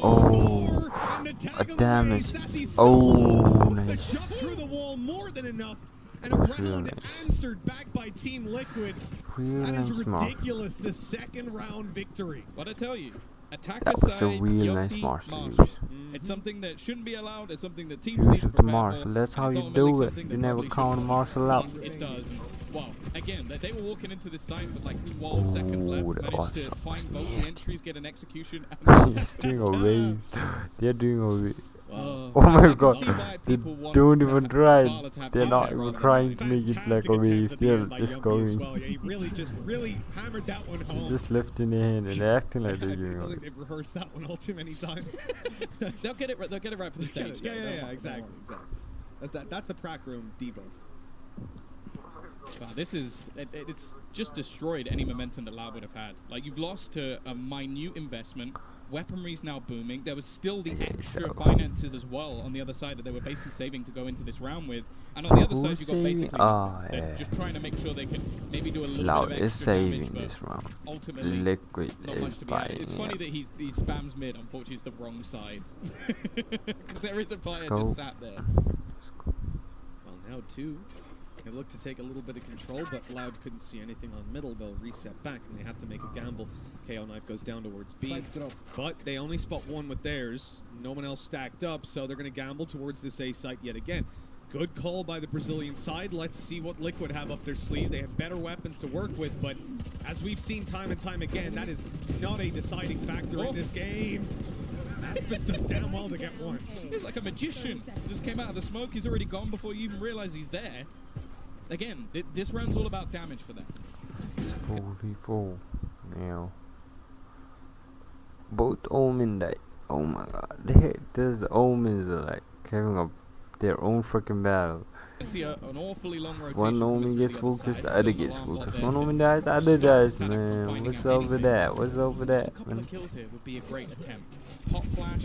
Oh, a damage. Oh, nice. Jump through the wall more than enough. And a That's really round nice. answered back by Team Liquid. Really That is nice mark. ridiculous. The second round victory. What I tell you, attacker That was a side, real nice Yumpie, Marshall Marshall. use. It's something that shouldn't be allowed. It's something that teams Use need of to the prepare Marshall. for, That's and how it's you ultimately do it. something You they never probably count shouldn't Marshall do. out. It does. Well, again, they were walking into this site with like 12 seconds left. Oh, that Managed was to find both the nasty. entries, get an execution. And He's doing a wave. They're doing a wave. Oh Oh my I god. can see why They people want don't to even have try. Violet to have They're this not guy even rather than trying mine. to make it like Fantastic a attempt wave. at the They're end by just Yumpie as going. well. Yeah, he really hammered that one home. Just lifting their hand and they're acting like they're I doing feel a like wave. they've rehearsed that one all too many times. They'll get it right for the stage. Yeah, though. Don't worry. exactly. That's the prac room debuff. Wow, this is it's just destroyed any momentum that Loud would have had. Like, you've lost to a minute investment. Weaponry's now booming. There was still the extra finances as well on the other side that they were basically saving to go into this round with. And on the other side, you've got basically they're just trying to make sure they can maybe do a little Loud bit of is extra saving damage, but this round. ultimately, Liquid not is much to be added. buying It's funny it. that he spams mid. Unfortunately, it's the wrong side. Because there is a player go. just sat there. Well, now two. They look to take a little bit of control, but Loud couldn't see anything on middle. They'll reset back, and they have to make a gamble. KO Knife goes down towards B, but they only spot one with theirs. No one else stacked up, so they're going to gamble towards this A site yet again. Good call by the Brazilian side. Let's see what Liquid have up their sleeve. They have better weapons to work with, but as we've seen time and time again, that is not a deciding factor in this game. Aspis does damn well to get one. He's like a magician. Just came out of the smoke. He's already gone before you even realize he's there. Again, this round's all about damage for them. It's 4v4 now. Both Omen died. Oh my god. The Omens are like having their own freaking battle. Let's see an awfully long rotation. One Omen gets focused, the other gets focused. One Omen dies, the other dies, man. What's up with that? What's up with that, A couple man? of kills here would be a great attempt. Pop flash.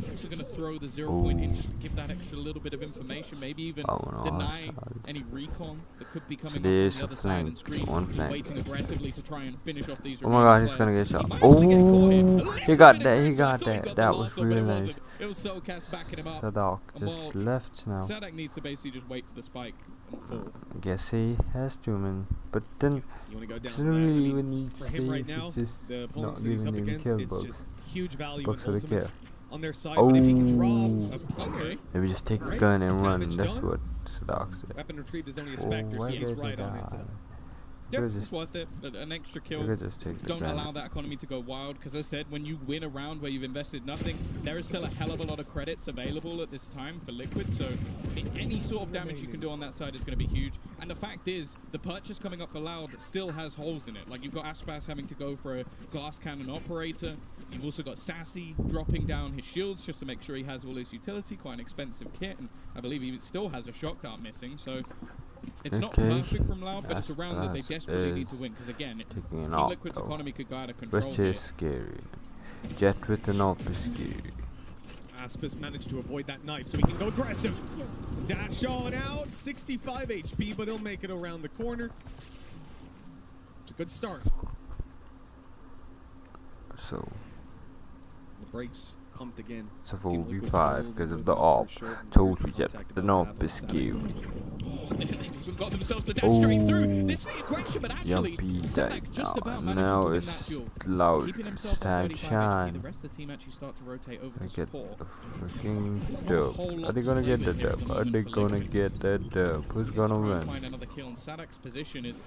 Also going to throw the 0 point in just to give that extra little bit of information. Maybe even deny any recon that could be coming up on the other side and screen. He's waiting aggressively to try and finish off these. Oh my god, he's gonna get shot. Oh, he got that. That was really nice. It was Soulcast backing him up. Sadak just left now. Sadak needs to basically just wait for the spike and fall. I guess he has to, man. But then, doesn't really even need to save. It's just not giving him kill bugs. Huge value Bugs for the kill. on their side. Oh, But if he can drop maybe just take the gun and run. That's what Sadak said. Weapon retrieved is only a specter, so he's right on into that. Yeah, it's worth it. An extra kill. could just take the Don't gun. allow that economy to go wild, because as I said, when you win a round where you've invested nothing, there is still a hell of a lot of credits available at this time for Liquid, so any sort of damage you can do on that side is going to be huge. And the fact is, the purchase coming up for Loud still has holes in it. Like, you've got Aspas having to go for a glass cannon operator. You've also got Sassy dropping down his shields just to make sure he has all his utility, quite an expensive kit, and I believe he still has a shock dart missing, so it's not perfect from Loud, but it's a round that they desperately need to win, because again, Team Liquid's economy could go out of control Which is scary. Jet with an AWP is scary. Aspis managed to avoid that knife, so he can go aggressive. Dash on out, 65 HP, but he'll make it around the corner. It's a good start. So The brakes pumped again. it's a 4v5 because of the op. Told you that the op is skewed. They've got themselves to dash straight through. This is the aggression, but actually, Yumpy Zedek died. just about managed Now to win it's that duel. loud. Keeping It's himself time at to 35 HP, shine. the rest of the team actually start to rotate over I to get support. a freaking dub. Are they gonna get the dub? Are they gonna get that dub? Who's gonna win? Find another kill, and Sadek's position is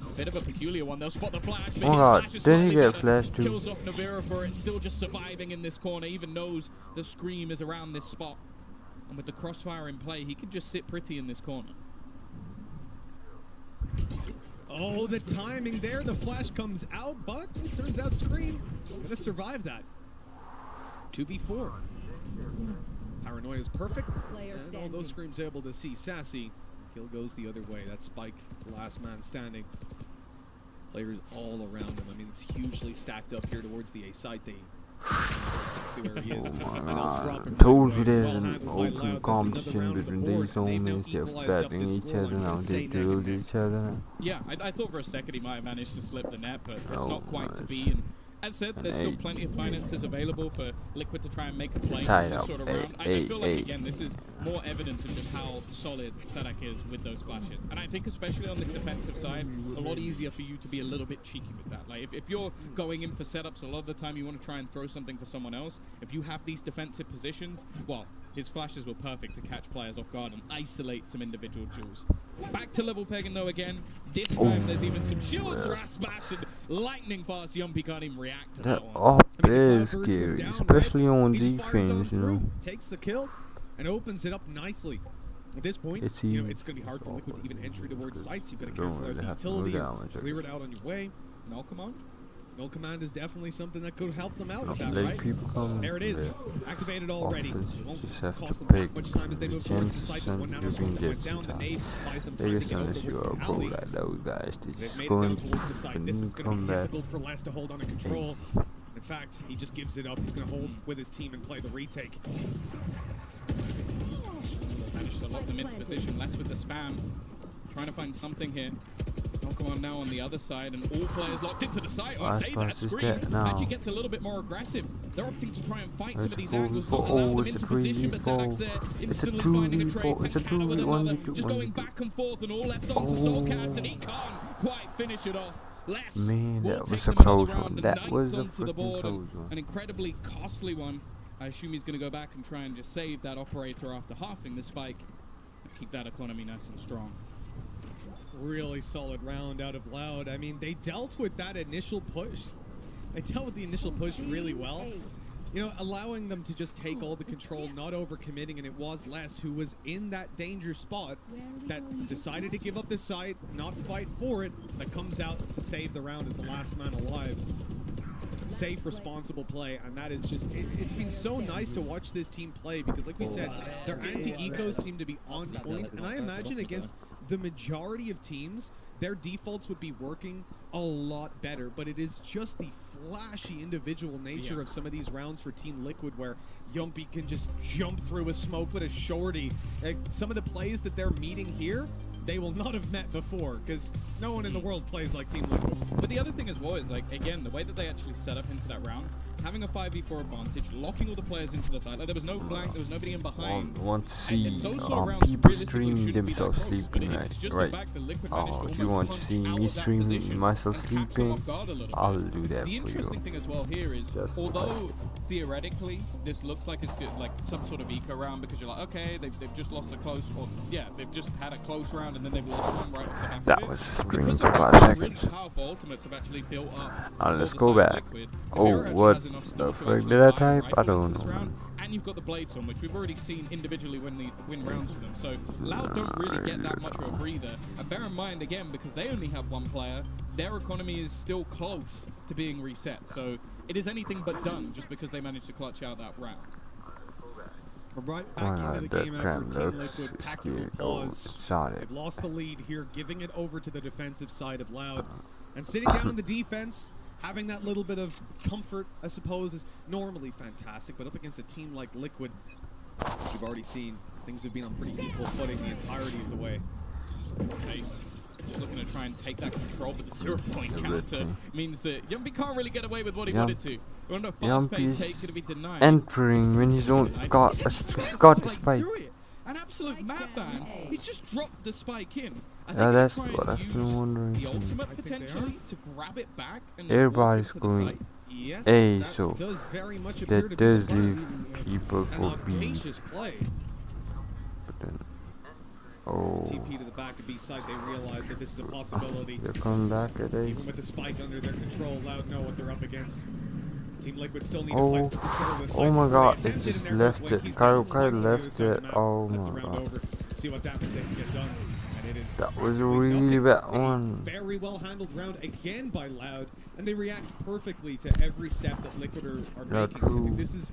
a bit of a peculiar one. They'll spot the flash, but Oh his god, flash is didn't he slightly get better. flashed too? Kills off Navira for it, still just surviving in this corner, even knows the scream is around this spot. And with the crossfire in play, he can just sit pretty in this corner. Oh, the timing there. The flash comes out, but it turns out Scream gonna survive that. 2v4. Paranoia is perfect. And although Scream's able to see Sassy, kill goes the other way. That's Spike, last man standing. Players all around him. I mean, it's hugely stacked up here towards the A side. They where he is. Told you there's an open competition between these homies. They're batting each other now. They drilled each other now. Yeah, I thought for a second he might have managed to slip the net, but it's Oh, not quite to nice. be. And as said, there's still eight. plenty of finances available for Liquid to try and make a play in Tied this up. sort of round. I feel like, again, this is more evidence of just how solid Sadek is with those flashes. And I think especially on this defensive side, a lot easier for you to be a little bit cheeky with that. Like, if you're going in for setups, a lot of the time you want to try and throw something for someone else. If you have these defensive positions, well, his flashes were perfect to catch players off guard and isolate some individual duels. Back to level pegging though again. This time there's even some shields, Raspas, and lightning fast. Yumpy can't even react to That that one. op is scary, especially on defense, you know. Takes the kill and opens it up nicely. At this point, it's going to be hard for Liquid to even entry towards sites. You've got to cancel out the utility, clear it out on your way. No command? No command is definitely something that could help them out with Not that, late right? people come, There it is. Activated already. Won't just have cost to them pick that much time as they move towards the chances site. and One you nano can that get went down. some The time. nade buys them time to Biggest get over unless you towards are a the pro alley. like those guys. They They've just made it go down and towards the site. This is going to come be back. difficult for Laz to hold under control. In fact, he just gives it up. He's going to hold with his team and play the retake. Managed to lock them into position. Less with the spam. Trying to find something here. Pokimane now on the other side, and all players locked into the site. Oh, I say that Scream actually gets a little bit more aggressive. They're opting to try and fight some of these angles, not allow them into position, but Zadak's there, instantly finding a trade, Pekana with another, just going back and forth, and all left on for Soulcast, and he can't quite finish it off. Less Man, will that take was a them another close round, one. and That ninth was a onto the freaking board, and close one. an incredibly costly one. I assume he's going to go back and try and just save that operator after halving the spike, and keep that economy nice and strong. Really solid round out of Loud. I mean, they dealt with that initial push. They dealt with the initial push really well. You know, allowing them to just take all the control, not overcommitting, and it was Les who was in that danger spot that decided to give up the site, not fight for it, that comes out to save the round as the last man alive. Safe, responsible play, and that is just, it's been so nice to watch this team play because, like we said, their anti-ecos seem to be on point, and I imagine against the majority of teams, their defaults would be working a lot better, but it is just the flashy individual nature of some of these rounds for Team Liquid where Yumpy can just jump through a smoke with a shorty. Some of the plays that they're meeting here, they will not have met before because no one in the world plays like Team Liquid. But the other thing as well is, like, again, the way that they actually set up into that round, having a 5v4 advantage, locking all the players into the side. Like, there was no flank, there was nobody in behind. Want to see rounds people realistically stream shouldn't be that themselves close, but sleeping, it's just right? the fact that Liquid Oh, managed to do you want to almost see punch me out of that stream position myself and catch them sleeping? off guard a little I'll bit. do that The for interesting you. thing as well here is, Just although theoretically this looks like it's good, like some sort of eco round because you're like, okay, they've just lost a close, or yeah, they've just had a close round and then they've lost one right off the back That of it. was just Because bringing of for that, 5 some seconds. really powerful ultimates have actually built up. Let's for go the side back. of Liquid. Oh, Navira actually what has enough the skill to frick actually did I fire type? I rifle don't into this know. round, and you've got the blades on, which we've already seen individually win rounds with them. So Loud don't really get that much of a breather. And bear in mind, again, because they only have one player, their economy is still close to being reset. So it is anything but done just because they managed to clutch out that round. Right back into the game after Team Liquid tactical pause. They've lost the lead here, giving it over to the defensive side of Loud. And sitting down on the defense, having that little bit of comfort, I suppose, is normally fantastic. But up against a team like Liquid, we've already seen things have been on pretty equal footing the entirety of the way. Pace. Just looking to try and take that control, but the 0-point counter means that youngmin can't really get away with what he wanted to. On a fast-paced take, could be denied. Entering when he's got the spike. An absolute madman. He's just dropped the spike in. Yeah, that's what I've been wondering. The ultimate potentially to grab it back and everybody's going A, so that does leave people for B. But then, TP to the back of B side, they realize that this is a possibility. They're coming back at A. Even with the spike under their control, Loud know what they're up against. Team Liquid still need to fight for control of the site. Oh my god, it just left it. Kyle left it. Oh my god. See what damage they can get done. And it is that was a really bad one. Very well handled round again by Loud, and they react perfectly to every step that Liquid are making. I think this is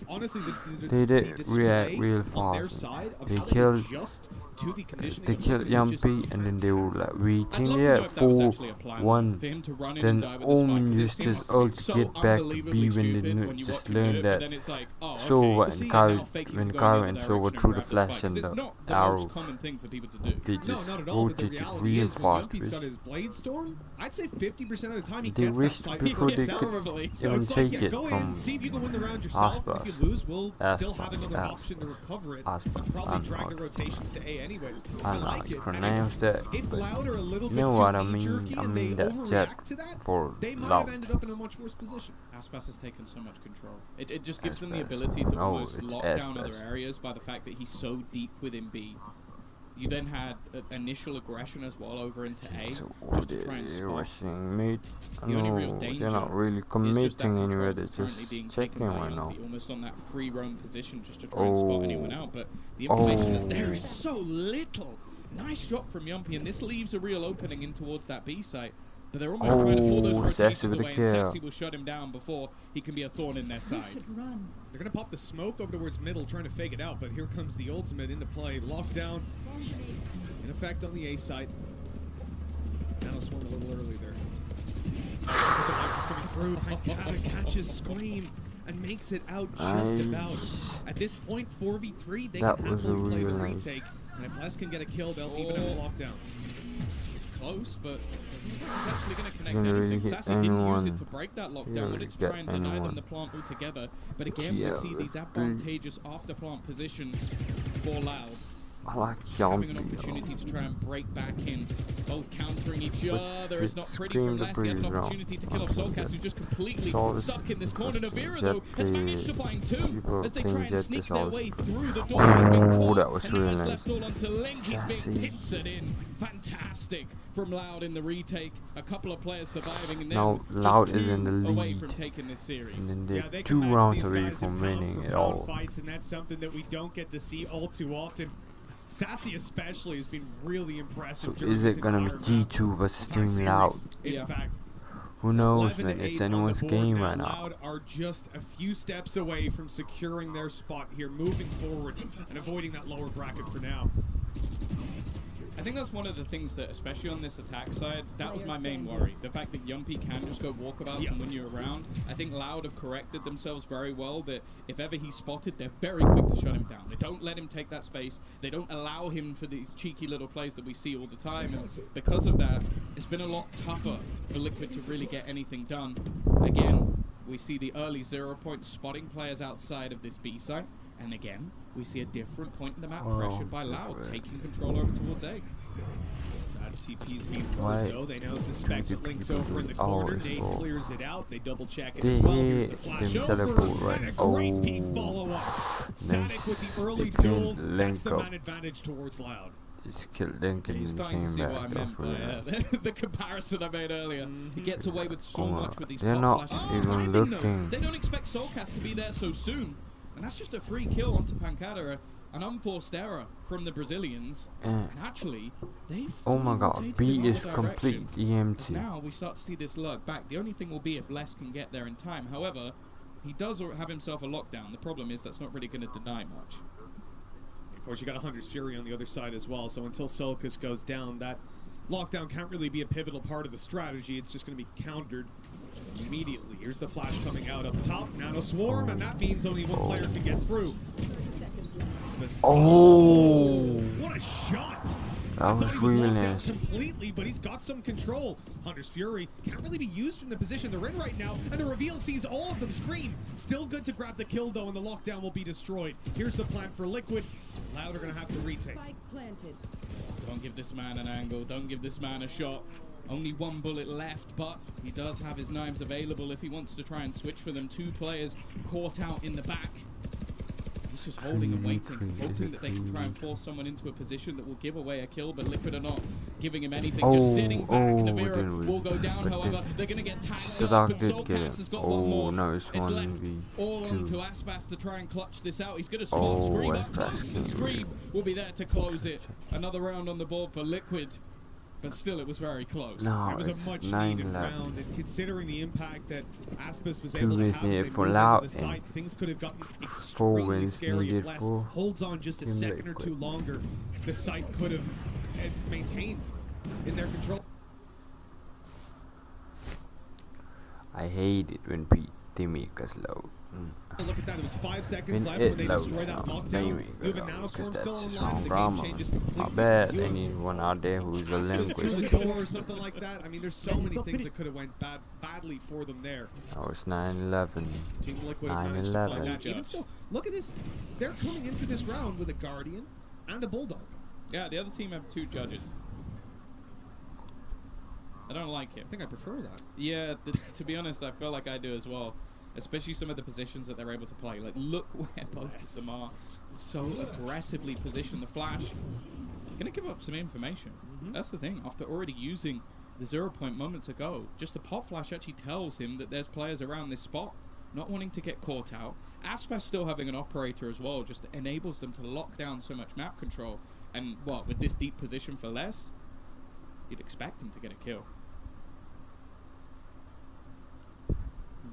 honestly they did react real fast. They killed youngmin, and then they were like waiting there at 4-1. Then Omen used his ult to get back to B when they just learned that. So when Kyle and Sova threw the flash and the arrow, they just rotated real fast. I'd say 50% of the time he they gets wished that before they could even take it from Aspas. We'll still have another option to recover it. Probably drag the rotations to A anyways. I like it. Pronounce that. If Loud are a little bit you know what too I mean? jerky I and mean they that jet overreact to that, for they might Loud. have ended up in a much worse position. Aspas has taken so much control. It just gives them the ability to almost lock down other areas by the fact that he's so deep within B. You then had initial aggression as well over into A, just to try and spot. The only real danger they're not really committing anywhere. They're just just checking right now. Almost on that free roam position just to try and spot anyone out. But the information that's there is so little. Nice shot from youngmin, and this leaves a real opening in towards that B site. But they're almost trying to pull those rotations away, and Sassy will shut him down before he can be a thorn in their side. They're going to pop the smoke over towards middle, trying to fake it out, but here comes the ultimate into play. Lockdown in effect on the A side. Nano Swarm a little early there. Coming through, Pankata catches Scream and makes it out just about. At this point, 4v3, they can happily play the retake. And if Les can get a kill, they'll even have a lockdown. It's close, but it's actually going to connect anything. Sassy didn't use it to break that lockdown, wanted to try and deny them the plant altogether. But again, we see these advantageous after-plant positions for Loud. I like having an opportunity to try and break back in, both countering each other. It's not pretty from Les. He had an opportunity to kill off Soulcast, who's just completely stuck in this corner. Navira, though, has managed to find two as they try and sneak their way through the door. That was really nice. Left all onto Link. He's being pincered in. Fantastic from Loud in the retake. A couple of players surviving, and now Loud is in the lead. From taking this series. And then they're 2 rounds away from winning it all. Fights, and that's something that we don't get to see all too often. Sassy especially has been really impressive. So is it gonna be G2 versus Team Loud? In fact, who knows, man? It's anyone's game right now. Loud are just a few steps away from securing their spot here, moving forward and avoiding that lower bracket for now. I think that's one of the things that, especially on this attack side, that was my main worry. The fact that youngmin can just go walkabouts and win you around. I think Loud have corrected themselves very well that if ever he's spotted, they're very quick to shut him down. They don't let him take that space. They don't allow him for these cheeky little plays that we see all the time. And because of that, it's been a lot tougher for Liquid to really get anything done. Again, we see the early 0-point spotting players outside of this B site. And again, we see a different point in the map pressured by Loud, taking control over towards A. TP's being pulled though. They now suspect that Link's over in the corner. Nate clears it out. They double check it as well. Here's the flash over. And a great peek follow-up. Static with the early duel. That's the man advantage towards Loud. Just killed Link and came back. That's really nice. The comparison I made earlier. He gets away with so much with these pop flashes. They're not even looking. They don't expect Soulcast to be there so soon. And that's just a free kill onto Pankata, an unforced error from the Brazilians. And actually, they've oh my god, B is completely empty. Now we start to see this lurk back. The only thing will be if Les can get there in time. However, he does have himself a lockdown. The problem is that's not really going to deny much. Of course, you got 100 Fury on the other side as well. So until Solkis goes down, that lockdown can't really be a pivotal part of the strategy. It's just going to be countered immediately. Here's the flash coming out up top. Nano Swarm, and that means only one player can get through. Oh! What a shot! That was really nice. Completely, but he's got some control. Hunter's Fury can't really be used from the position they're in right now, and the reveal sees all of them scream. Still good to grab the kill, though, and the lockdown will be destroyed. Here's the plan for Liquid. Loud are going to have to retake. Don't give this man an angle. Don't give this man a shot. Only one bullet left, but he does have his knives available if he wants to try and switch for them. 2 players caught out in the back. He's just holding and waiting, hoping that they can try and force someone into a position that will give away a kill, but Liquid are not giving him anything. Just sitting back. Navira will go down, however. They're going to get tagged up, but Solcats has got one more. No, it's left 1v2. all on to Aspas to try and clutch this out. He's going to spot Scream up close, and Scream will be there to close it. Another round on the board for Liquid. But still, it was very close. No, it was a much needed round, and considering the impact that Aspas was able to have as they moved Loud into the site, things could have gotten 4 extremely wins scary needed if Les for holds on just a second or two longer. The site could have maintained in their control. I hate it when they make us loud. Look at that, it was 5 seconds left when they destroy that lockdown. You have a nanoswarm still online, the game changes completely. I bet anyone out there who's a linguist. Through the door or something like that. I mean, there's so many things that could have went badly for them there. That was 9-11. Team Liquid managed to flag that. Even still, look at this. They're coming into this round with a Guardian and a Bulldog. Yeah, the other team have 2 judges. I don't like it. I think I prefer that. Yeah, to be honest, I feel like I do as well. Especially some of the positions that they're able to play. Like, look where both of them are so aggressively positioned. The flash gonna give up some information. That's the thing. After already using the 0 point moments ago, just the pop flash actually tells him that there's players around this spot, not wanting to get caught out. Aspas still having an operator as well, just enables them to lock down so much map control. And, well, with this deep position for Les, you'd expect him to get a kill.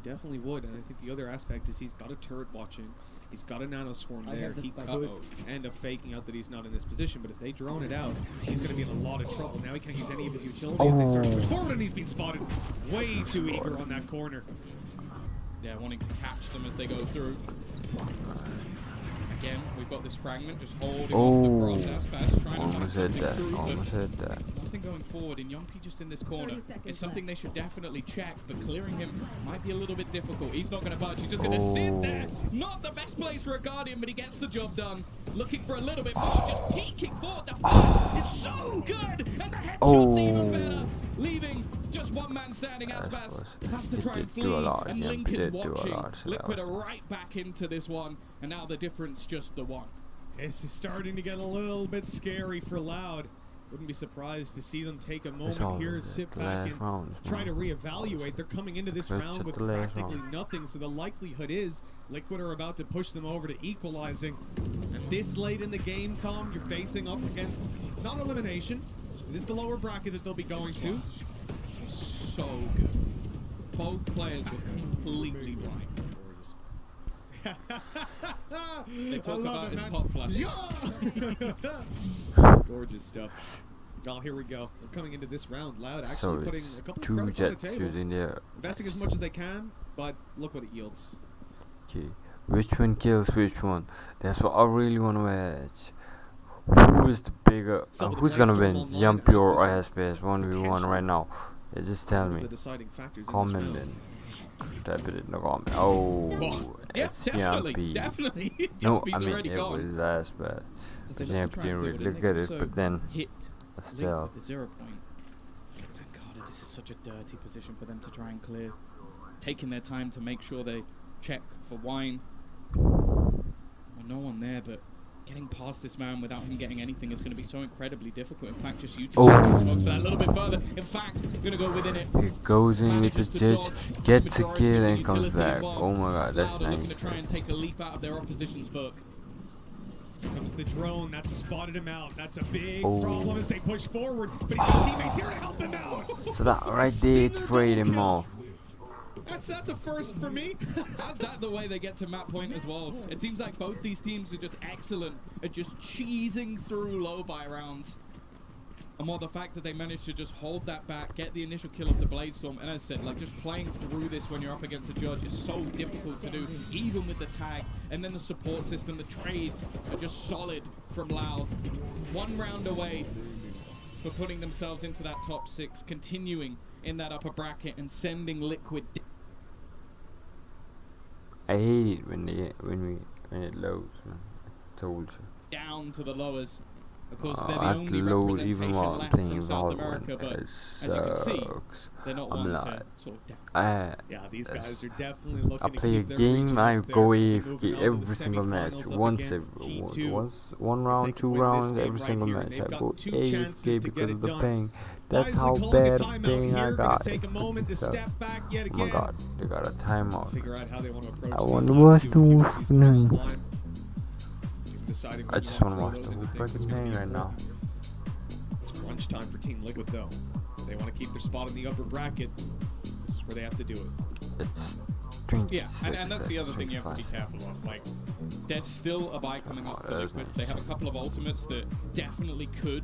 Definitely would, and I think the other aspect is he's got a turret watching, he's got a nano swarm there, he could end up faking out that he's not in this position, but if they drone it out, he's going to be in a lot of trouble. Now he can't use any of his utility if they start to push forward, and he's been spotted way too eager on that corner. Yeah, wanting to catch them as they go through. Again, we've got this fragment just holding off the cross. Aspas trying to almost hit that. Almost hit that. Nothing going forward, and youngmin just in this corner. It's something they should definitely check, but clearing him might be a little bit difficult. He's not going to budge. He's just going to sit there. Not the best place for a Guardian, but he gets the job done. Looking for a little bit more, just peeking forward. The flash is so good, and the headshot's even better. Leaving just one man standing. Aspas has to try and flee, and Link is watching. Liquid are right back into this one, and now the difference just the one. This is starting to get a little bit scary for Loud. Wouldn't be surprised to see them take a moment here, sit back and try to reevaluate. They're coming into this round with practically nothing, so the likelihood is Liquid are about to push them over to equalizing. And this late in the game, Tom, you're facing up against not elimination. It is the lower bracket that they'll be going to. So good. Both players were completely blind. They talk about his pop flash. Gorgeous stuff. Well, here we go. They're coming into this round. Loud actually putting a couple of credits on the table. Investing as much as they can, but look what it yields. Okay, which one kills which one? That's what I really want to watch. Who is the bigger? Who's gonna win? Yumpy or Aspas 1v1 right now? Yeah, just tell me. Comment and type it in the comment. Oh, it's Yumpy. Definitely. No, I mean it was Aspas. Yumpy didn't really look at it, but then still. The 0 point. Thank God, this is such a dirty position for them to try and clear. Taking their time to make sure they check for wine. Well, no one there, but getting past this man without him getting anything is going to be so incredibly difficult. In fact, just utilizing the smoke for that a little bit further. In fact, going to go within it. He goes in with the judge, gets a kill, and comes back. Oh my God, that's nice. Looking to try and take a leaf out of their opposition's book. Comes the drone that spotted him out. That's a big problem as they push forward, but he's got teammates here to help him out. So that right there trade him off. That's a first for me. How's that the way they get to map point as well? It seems like both these teams are just excellent at just cheesing through low buy rounds. and more the fact that they managed to just hold that back, get the initial kill of the Bladestorm, and as I said, like just playing through this when you're up against a judge is so difficult to do, even with the tag, and then the support system, the trades are just solid from Loud. 1 round away for putting themselves into that top 6, continuing in that upper bracket and sending Liquid. I hate it when it loads, man. I told you. Down to the lowers. Of course, they're the I have only to load even representation while I'm left playing from South Valorant. America, but It as you can see, sucks. they're not I'm one like, to sort of Yeah, these guys are definitely I looking to play a keep their game, reach I up there, go moving AFK on to the every single match. semifinals up Once against every G2. one round, If they 2 can win this rounds, game every right single here, match. they've I got go 2 chances AFK to because get of it the done. ping. That's Wisely how calling a bad timeout ping here, I gonna got. take a moment to step back yet Oh my again. god, they got a timeout. Figure out how they want to approach I these want to last watch two the opportunities coming wolf online. Deciding I when just you want to throw watch those the into whole things is freaking gonna be game right now. important. It's crunch time for Team Liquid though. They want to keep their spot in the upper bracket. This is where they have to do it. It's yeah, and that's the other thing you have to be careful of. Like, there's still a buy coming up for Liquid. They have a couple of ultimates that definitely could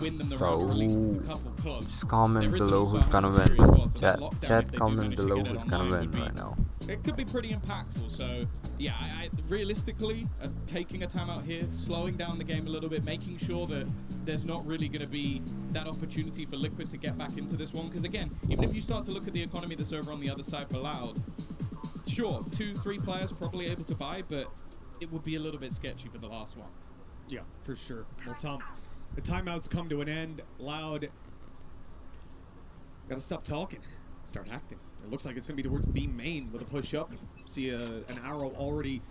win them the round, or at least a couple close. Just comment There is below also who's a gonna history win. as well, so that Chat, lockdown, if chat they do comment manage to below get it who's gonna online, win would be- right now. It could be pretty impactful. So, yeah, I realistically, taking a timeout here, slowing down the game a little bit, making sure that there's not really going to be that opportunity for Liquid to get back into this one. Because again, even if you start to look at the economy that's over on the other side for Loud, sure, 2-3 players probably able to buy, but it would be a little bit sketchy for the last one. Yeah, for sure. Well, Tom, the timeouts come to an end. Loud, gotta stop talking. Start acting. It looks like it's going to be towards B main with a push up. See an arrow already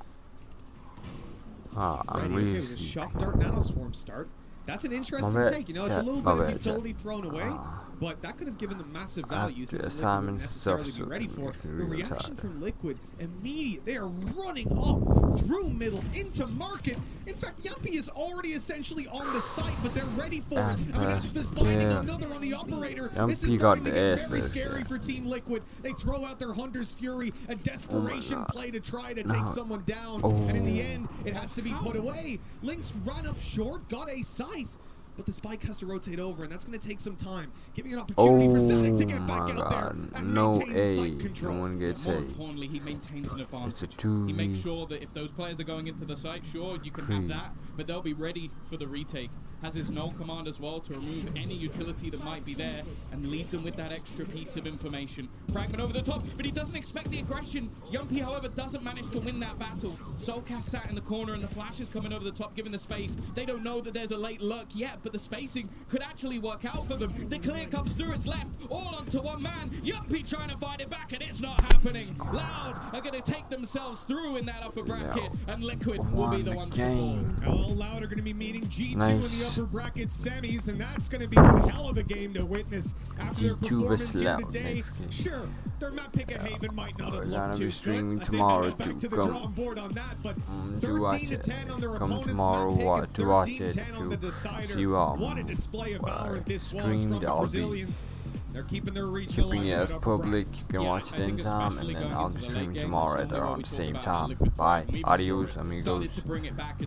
I'm ready. really Okay, with a shock dart nanoswarm start. That's an interesting bad, take. You know, it's a chat, little my bit of bad, chat. utility thrown away, but that could have given them massive I have value. to Something Liquid assign wouldn't necessarily stuff be ready so for. if The you're really reaction tired. from Liquid, immediate. They are running up through middle into market. In fact, Yuppie is already essentially on the site, but they're ready for it. And Asp is finding another on the operator. This is Yuppie starting got to the get ass very back, scary yeah. for Team Liquid. They throw out their Hunter's Fury, a desperation play to try to take someone down. And in the end, it has to be put away. Lynx ran up short, got a sight. But the spike has to rotate over, and that's going to take some time, giving an opportunity for Static to get back out there and no maintain site A, control. no one gets More A. importantly, he maintains an advantage. It's a 2v. He makes sure that if those players are going into the site, sure, you can 3. have that, but they'll be ready for the retake. Has his null command as well to remove any utility that might be there and leave them with that extra piece of information. Fragment over the top, but he doesn't expect the aggression. Yuppie, however, doesn't manage to win that battle. Soulcast sat in the corner and the flash is coming over the top, giving the space. They don't know that there's a late lurk yet, but the spacing could actually work out for them. The clear comes through, it's left, all onto one man. Yuppie trying to fight it back, and it's not happening. Loud are going to take themselves through in that upper bracket, and Liquid will be the ones to fall. All Loud are going to be meeting G2 in the upper bracket semis, and that's going to be a hell of a game to witness after their performance here today. Sure, their map pick at Haven might not have looked too good. Tomorrow They back to the come drawing board on that, but to watch 13-10 on their come opponent's tomorrow map pick wa and to watch it 13-10 on the decider. if you What a display of Valorant this was from streamed, the I'll be Brazilians. They're keeping their reach keeping alive it in as that upper public. You can Yeah, watch I it think anytime, and especially then going I'll into be the late streaming game, tomorrow that's at when we around talk the same about time. Liquid Bye. maybe Adios, started amigos. to bring it back